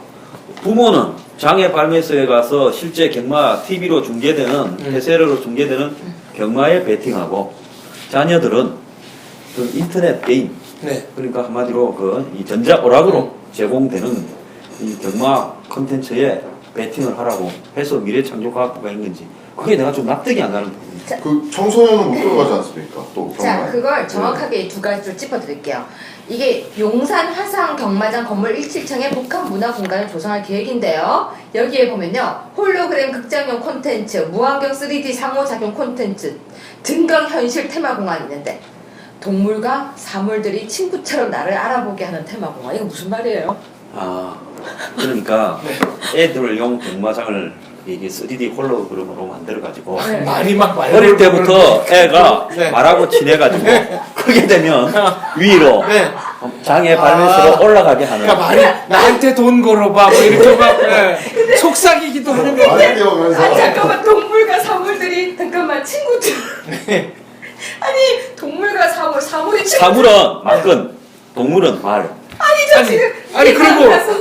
부모는 장애 발매소에 가서 실제 경마 TV로 중계되는 대세로 중계되는 경마에 베팅하고, 자녀들은 그 인터넷 게임, 네. 그러니까 한마디로 그 이 전자 오락으로 제공되는 이 경마 콘텐츠에 베팅을 하라고 해서 미래창조과학부가 있는지, 그게 내가 좀 납득이 안 가는 부분이에요. 그 청소년은 못 들어가지 않습니까? 또 자, 경마에. 그걸 정확하게 두 가지로 짚어드릴게요. 이게 용산 화상 경마장 건물 17층에 복합 문화 공간을 조성할 계획인데요. 여기에 보면요, 홀로그램 극장용 콘텐츠, 무안경 3D 상호작용 콘텐츠, 증강현실 테마공간이 있는데, 동물과 사물들이 친구처럼 나를 알아보게 하는 테마공간. 이거 무슨 말이에요? 아, 그러니까 애들용 경마장을 이게 3D 홀로그램으로 만들어가지고 네. 많이 막 말려. 어릴 때부터 애가 네. 말하고 친해가지고 그게 되면 위로 네. 장애 발매소로 올라가게 하는. 그러니까 말이 나한테 돈 걸어봐 뭐 이렇게 막 네. 속삭이기도 하는 거. 많이 뛰어오면서 아, 잠깐만, 동물과 사물들이, 잠깐만, 친구처럼. 네. 아니, 동물과 사물이 친구. 사물은 말건, 동물은 말.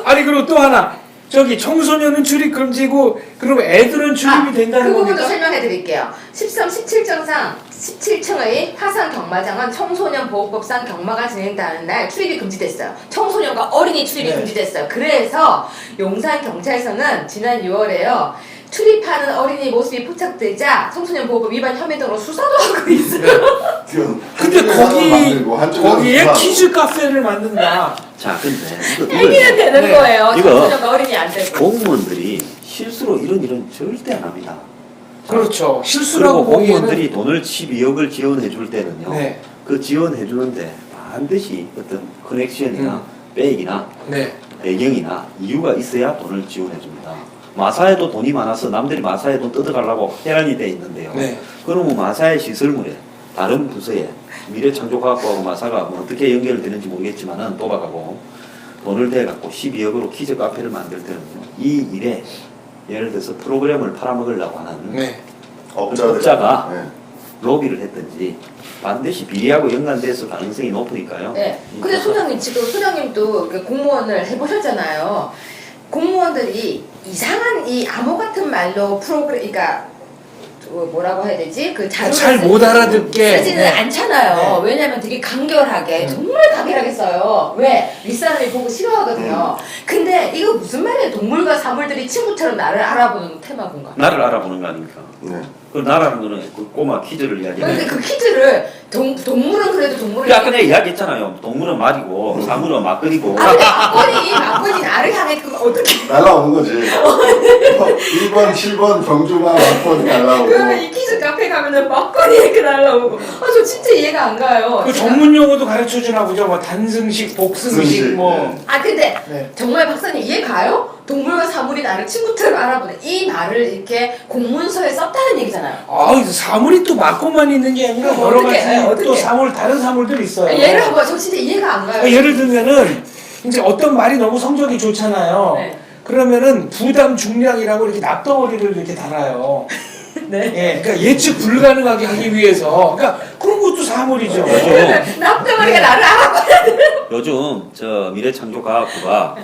아니 그리고 또 하나 저기 청소년은 출입 금지고 그러면 애들은 출입이 된다는 그 부분도 겁니까? 설명해 드릴게요. 13, 17정상 17층의 화상 경마장은 청소년 보호법상 경마가 진행되는 날 출입이 금지됐어요. 청소년과 어린이 출입이 네. 금지됐어요. 그래서 용산 경찰서는 지난 6월에요. 출입하는 어린이 모습이 포착되자 청소년 보호법 위반 혐의 등으로 수사도 하고 있어요. 근데 거기에 키즈 카페를 만든다. 자, 근데 얘기는 되는 네. 거예요. 이거 청소년과 어린이 안 되고. 공무원들이 실수로 이런 절대 안 합니다. 그렇죠. 실수라고 그리고 보기에는 공무원들이 돈을 12억을 지원해 줄 때는요. 네. 그 지원해 주는데 반드시 어떤 커넥션이나 백이나 네. 배경이나 이유가 있어야 돈을 지원해 줍니다. 마사에도 돈이 많아서 남들이 마사에 돈 뜯어가려고 해란이 돼 있는데요. 네. 그러면 마사의 시설물에 다른 부서에 미래창조과학부하고 마사가 뭐 어떻게 연결되는지 모르겠지만은 도박하고 돈을 대갖고 12억으로 키즈 카페를 만들 때는요. 이 일에 예를 들어서 프로그램을 팔아먹으려고 하는 네. 업자가 네. 로비를 했든지 반드시 비리하고 연관돼서 가능성이 높으니까요. 네. 근데 소장님 지금 소장님도 그 공무원을 해보셨잖아요. 공무원들이 이상한 이 암호 같은 말로 그러니까 뭐라고 해야 되지? 그 자료를 잘 못 알아듣게 쓰지는 네. 않잖아요. 네. 왜냐면 되게 간결하게 정말 간결하게 써요. 왜? 윗사람이 보고 싫어하거든요. 근데 이거 무슨 말이에요? 동물과 사물들이 친구처럼 나를 알아보는 테마군가. 나를 알아보는 거 아닙니까? 네. 그 나라는 거는 그 꼬마 퀴즈를 근데 이야기하는. 그 퀴즈를 동물은 그래도 동물을 아까 내가 이야기했잖아요. 동물은 말이고 사물은 막걸리고. 아 근데 막걸리 나를 향해 그거 어떻게 날라오는 거지. 1번, 7번 경주가 막번이 날라오고. 그러면 이 퀴즈 카페 가면은 막걸리 이렇게 날라오고 저 진짜 이해가 안 가요. 그 전문 용어도 가르쳐 주나 보죠. 뭐 단승식, 복승식 승식, 뭐. 네. 아 근데 네. 정말 박사님 이해 가요? 동물과 사물이 나를 친구처럼 알아보는 이 말을 이렇게 공문서에 썼다는 얘기잖아요. 아, 사물이 또 막고만 있는 게 아니라 그럼 여러 어떻게, 가지 어떻게? 또 사물 다른 사물들이 있어요. 예를 한번 저 진짜 이해가 안 가요. 예를 들면은 이제 어떤 말이 너무 성적이 좋잖아요. 네. 그러면은 부담 중량이라고 이렇게 납덩어리를 이렇게 달아요. 네. 예, 그러니까 예측 불가능하게 하기 위해서. 그러니까 그런 것도 사물이죠. 납덩어리가 나를 알아봐야 돼. 요즘 저 미래창조과학부가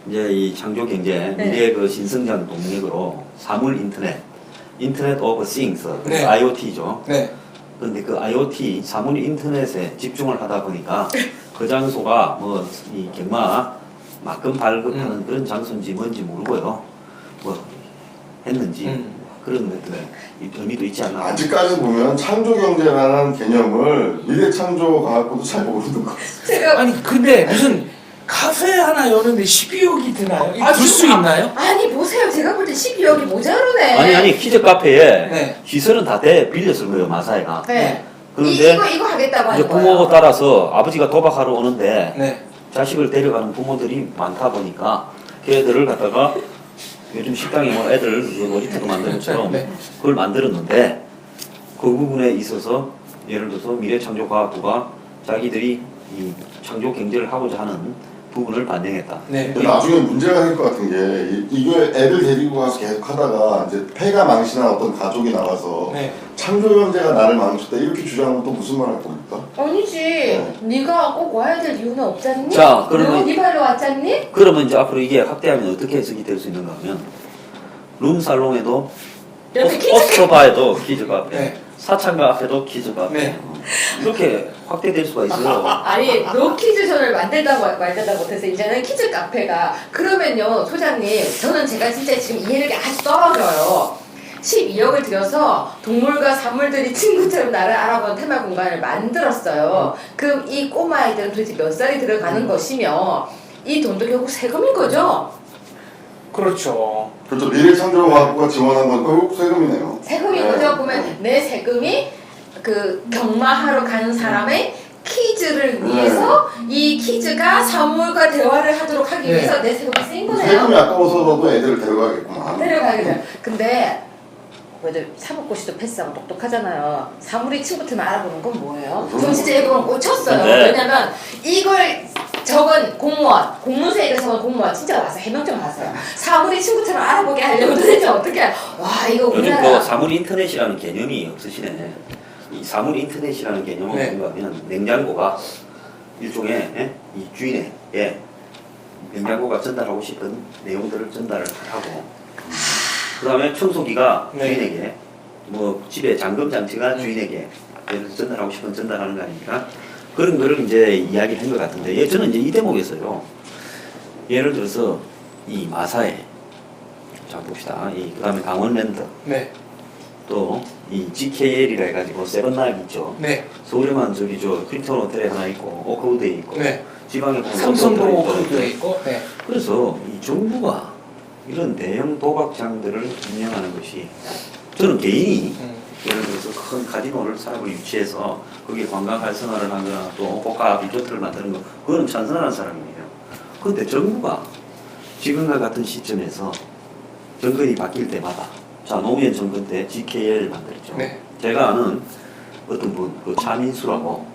이제 이 창조경제 네. 미래 그 신성장 동력으로 사물 인터넷 오브 싱스 네. IoT죠. 네. 그런데 그 IoT 사물 인터넷에 집중을 하다 보니까 그 장소가 뭐 이 경마 막금 발급하는 그런 장소인지 뭔지 모르고요. 뭐 했는지 그런 것들 의미도 있지 않나. 아직까지 보면 창조경제라는 개념을 미래창조과학부도 잘 모르는 것 같아요. 제가 아니 근데 무슨 카페 하나 여는데 12억이 드나요? 아, 들 수 지금 있나요? 아니 보세요. 제가 볼 때 12억이 모자르네. 아니 키즈 카페에 네. 시설은 다 돼 빌렸을 거예요 마사이가. 네. 그런데 이거 하겠다고 이제 하는 부모 거예요. 따라서 아버지가 도박하러 오는데 네. 자식을 데려가는 부모들이 많다 보니까 걔들을 갖다가 요즘 식당에 뭐 애들 그 놀이터도 만드는 것처럼 네. 그걸 만들었는데 그 부분에 있어서 예를 들어서 미래창조과학부가 자기들이 이 창조 경제를 하고자 하는 부분을 반영했다. 네. 근데 나중에 문제가 될 것 같은 게 이거 애들 데리고 가서 계속 하다가 이제 폐가 망신한 어떤 가족이 나와서 네. 창조경제가 나를 망쳤다 이렇게 주장하면 또 무슨 말 할 겁니까? 아니지. 네가 꼭 와야 될 이유는 없잖니? 자, 그러면- 네 발로 왔잖니? 그러면 이제 앞으로 이게 확대하면 어떻게 해석이 될 수 있는가 하면 룸살롱에도 옆에 키즈 포스터바에도 키즈 카페, 네. 사창가 앞에도 키즈 카페 네. 이렇게 확대될 수가 있어요. 아니 노키즈존을 만들다고 말다다 못해서 이제는 키즈 카페가 그러면요 소장님 저는 제가 진짜 지금 이해력이 아주 떨어져요. 12억을 들여서 동물과 사물들이 친구처럼 나를 알아보는 테마 공간을 만들었어요. 그럼 이 꼬마아이들은 도대체 몇 살이 들어가는 것이며 이 돈도 결국 세금인 거죠? 그렇죠. 그렇죠. 미래창조과학부가 지원한 건 결국 세금이네요. 세금인 거죠? 보면 내 세금이 그 경마하러 가는 사람의 퀴즈를 위해서 이 퀴즈가 사물과 대화를 하도록 하기 네. 위해서 내 세금이 쓰인 거네요. 세금이 아까워서라도 애들을 데려가겠구만. 데려가게 돼. 근데 그래도 사법고시도 패스하고 똑똑하잖아요. 사물이 친구들만 알아보는 건 뭐예요? 전 진짜 이거 꽂혔어요. 네. 왜냐면 이걸 적은 공무원, 공문서에 이거 적은 공무원 진짜 와서 해명 좀 하세요. 사물이 친구처럼 알아보게 하려면 도대체 어떻게 와 이거 요즘 우리나라 그 사물 인터넷이라는 개념이 없으시네. 이 사물 인터넷이라는 개념은 네. 뭔가 하면 냉장고가 일종의 이 주인에게 냉장고가 전달하고 싶은 내용들을 전달을 하고 그 다음에 청소기가 네. 주인에게 뭐 집에 잠금 장치가 주인에게 예를 들어서 전달하고 싶은 전달하는 거 아닙니까? 그런 거를 이제 이야기를 한 것 같은데 예, 저는 이제 이 대목에서요 예를 들어서 이 마사에 자 봅시다 그 다음에 강원랜드 네. 또 이 GKL이라 해가지고 세븐나잇 있죠. 네. 서울에만 저기 저 크립톤 호텔에 하나 있고 오크우드에 있고 네. 지방에 보면 삼성도 롯데호텔에 있고. 오크도 있고. 네. 그래서 이 정부가 이런 대형 도박장들을 운영하는 것이 저는 개인이 예를 들어서 큰 카지노를 사업을 유치해서 거기에 관광 활성화를 하거나 또 고가 리조트를 만드는 거 그거는 찬성하는 사람이에요. 그런데 정부가 지금과 같은 시점에서 정권이 바뀔 때마다 자 노무현 정권 때 GKL 만들었죠. 네. 제가 아는 어떤 분 그 차민수라고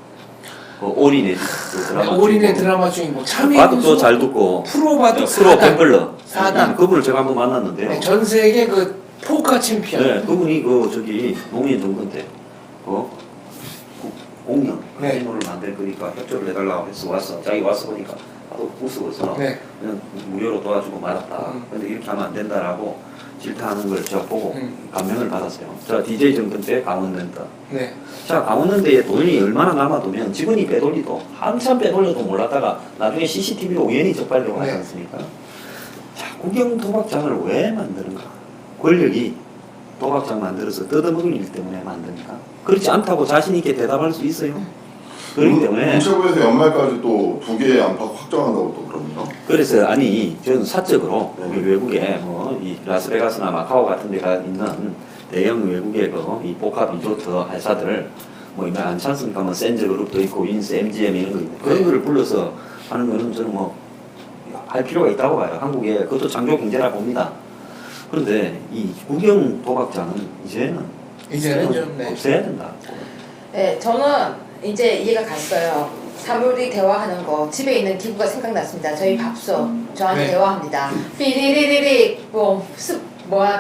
그 올인의 그 드라마 올인의 주인공. 드라마 중이고 바둑도 잘 듣고 프로 바둑 프로 사단. 갬블러 사단. 그분을 제가 한번 만났는데요. 네, 전 세계 그 포커 챔피언. 네, 그분이 그 저기 노무현 정권 때 공영 네. 카지노를 만들 거니까 협조를 해달라고 해서 왔어. 자기 와서 보니까 나도 우스워서 네. 그냥 무료로 도와주고 말았다. 근데 이렇게 하면 안 된다라고 질타하는 걸 제가 보고 감명을 받았어요. 자 DJ 정권 때 강원랜드. 네. 자 강원랜드에 돈이 얼마나 남아두면 직원이 빼돌리도 한참 빼돌려도 몰랐다가 나중에 CCTV로 우연히 적발되고 하지 네. 않습니까? 자 국영 도박장을 왜 만드는가? 권력이 도박장 만들어서 뜯어먹을 일 때문에 만드니까 그렇지 않다고 자신 있게 대답할 수 있어요. 그렇기 때문에 문체부에서 연말까지 또 2개의 안팎 확정한다고 또 그러네요. 그래서 아니 저는 사적으로 네. 우리 외국에 뭐 이 라스베가스나 마카오 같은 데가 있는 대형 외국의 이 복합 리조트 회사들 뭐 이면 안 찬습니까? 뭐 센즈그룹도 있고 윈스, MGM 이런 거 있는데 그런 거를 불러서 하는 거는 저는 뭐 할 필요가 있다고 봐요. 한국에 그것도 창조 경제라 봅니다. 그런데 이 국영 도박장은 이제는 좀, 네. 없애야 된다. 네, 저는 이제 이해가 갔어요. 사물이 대화하는 거 집에 있는 기구가 생각났습니다. 저희 밥솥 저한테 네. 대화합니다. 삐리리리리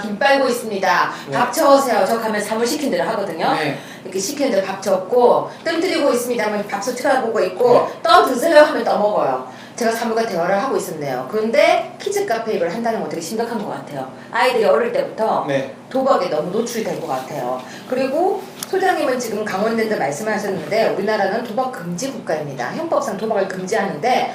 김 빨고 있습니다. 네. 밥 저으세요. 저 가면 사물 시킨 대로 하거든요. 네. 이렇게 시키는 대로 밥 젓고 뜸 들이고 있습니다 하면 밥솥 쳐다보고 있고 네. 떠 드세요 하면 떠먹어요. 제가 사물과 대화를 하고 있었네요. 그런데 키즈 카페 입을 한다는 건 되게 심각한 것 같아요. 아이들이 어릴 때부터 네. 도박에 너무 노출이 된 것 같아요. 그리고 소장님은 지금 강원랜드 말씀하셨는데 우리나라는 도박 금지 국가입니다. 형법상 도박을 금지하는데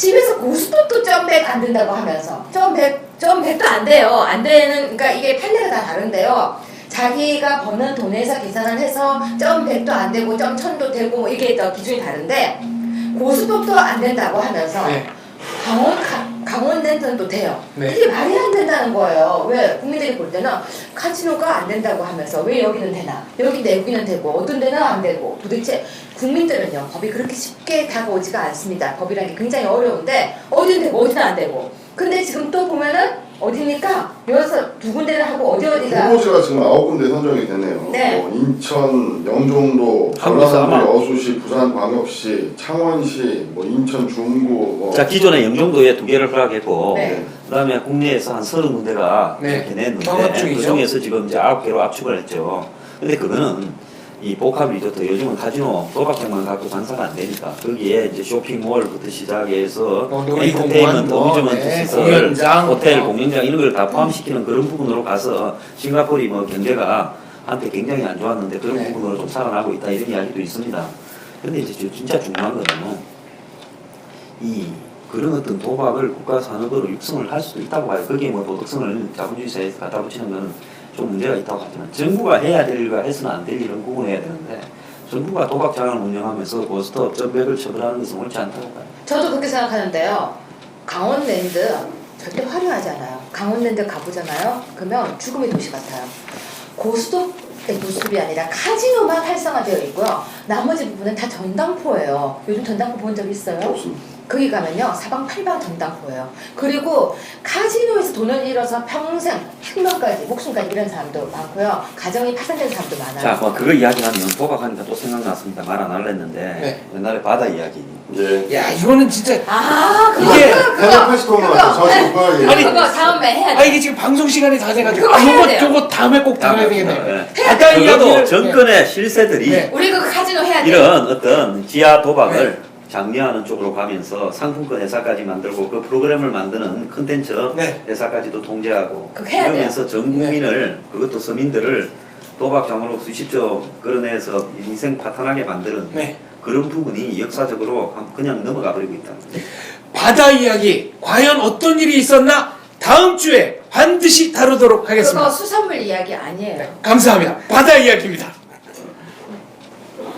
집에서 고스톱도 점백 안 된다고 하면서 점백도 안 돼요. 안 되는 그러니까 이게 판례가 다 다른데요. 자기가 버는 돈에서 계산을 해서 점백도 안 되고 점천도 되고 뭐 이게 더 기준이 다른데 고스톱도 안 된다고 하면서 네. 강원랜드는 또 돼요. 네. 이게 말이 안 된다는 거예요. 왜 국민들이 볼 때는 카지노가 안 된다고 하면서 왜 여기는 되나? 여기는 되고 어떤 데는 안 되고 도대체 국민들은요 법이 그렇게 쉽게 다가오지가 않습니다. 법이라는 게 굉장히 어려운데 어디는 되고 어디는 안 되고. 근데 지금 또 보면은 어디니까 여기서 두 군데를 하고 어디가 후보지가 지금 9군데 선정이 됐네요. 네. 뭐 인천, 영종도, 전라남도 여수시, 부산광역시, 창원시, 뭐 인천 중구. 뭐 자, 기존에 영종도에 2개를 허락했고, 네. 그다음에 국내에서 한 30군데가 네. 이렇게 냈는데, 통합 중이죠. 그 중에서 지금 이제 9개로 압축을 했죠. 근데 그거는 이 복합 리조트, 요즘은 카지노, 도박장만 갖고 장사가 안 되니까, 거기에 이제 쇼핑몰부터 시작해서, 놀이공원, 엔터테인먼트, 뭐, 어뮤즈먼트 네, 시설, 공연장, 호텔, 뭐. 공연장 이런 걸 다 포함시키는 그런 부분으로 가서, 싱가포르이 뭐 경제가 한때 굉장히 안 좋았는데, 그런 네. 부분으로 좀 살아나고 있다, 이런 이야기도 있습니다. 근데 이제 진짜 중요한 거는, 그런 어떤 도박을 국가 산업으로 육성을 할 수도 있다고 봐요. 거기에 뭐 도덕성을 자본주의 사회에서 갖다 붙이는 건 좀 문제가 있다고 하지만 정부가 해야 될 일과 해서는 안 될 일은 구분해야 되는데 정부가 도박장을 운영하면서 고스톱, 점백을 처벌하는 것은 옳지 않다고 봐요. 저도 그렇게 생각하는데요. 강원랜드 절대 화려하지 않아요. 강원랜드 가보잖아요. 그러면 죽음의 도시 같아요. 고스톱이 아니라 카지노만 활성화되어 있고요. 나머지 부분은 다 전당포예요. 요즘 전당포 본 적 있어요? 없습니다. 거기 가면요 사방팔방 전당포예요. 그리고 카지노에서 돈을 잃어서 평생 생명까지 목숨까지 잃은 사람도 많고요. 가정이 파산된 사람도 많아요. 자, 뭐 그거 이야기하면 도박하니까 또 생각났습니다. 말 안 할라 했는데 네. 옛날에 바다 이야기. 예. 야 이거는 진짜 그거 이게 880통 나왔죠. 저 지금 그거 아니, 얘기해요. 그거 다음에 해야 아 돼. 이게 지금 방송 시간이 다 돼가지고 그거 해야 돼요. 요거 다음에 꼭 다뤄야 되겠네요. 네. 바다 적어도 이야기를 정권의 실세들이 네. 우리 그 카지노 해야 돼. 이런 어떤 지하 도박을 장려하는 쪽으로 가면서 상품권 회사까지 만들고 그 프로그램을 만드는 컨텐츠 네. 회사까지도 통제하고 그거 해야 돼요. 이러면서 전 국민을 그것도 서민들을 도박장으로 수십조 끌어내서 인생 파탄하게 만드는 네. 그런 부분이 역사적으로 그냥 넘어가 버리고 있다. 바다 이야기 과연 어떤 일이 있었나 다음 주에 반드시 다루도록 하겠습니다. 그거 수산물 이야기 아니에요. 감사합니다. 바다 이야기입니다.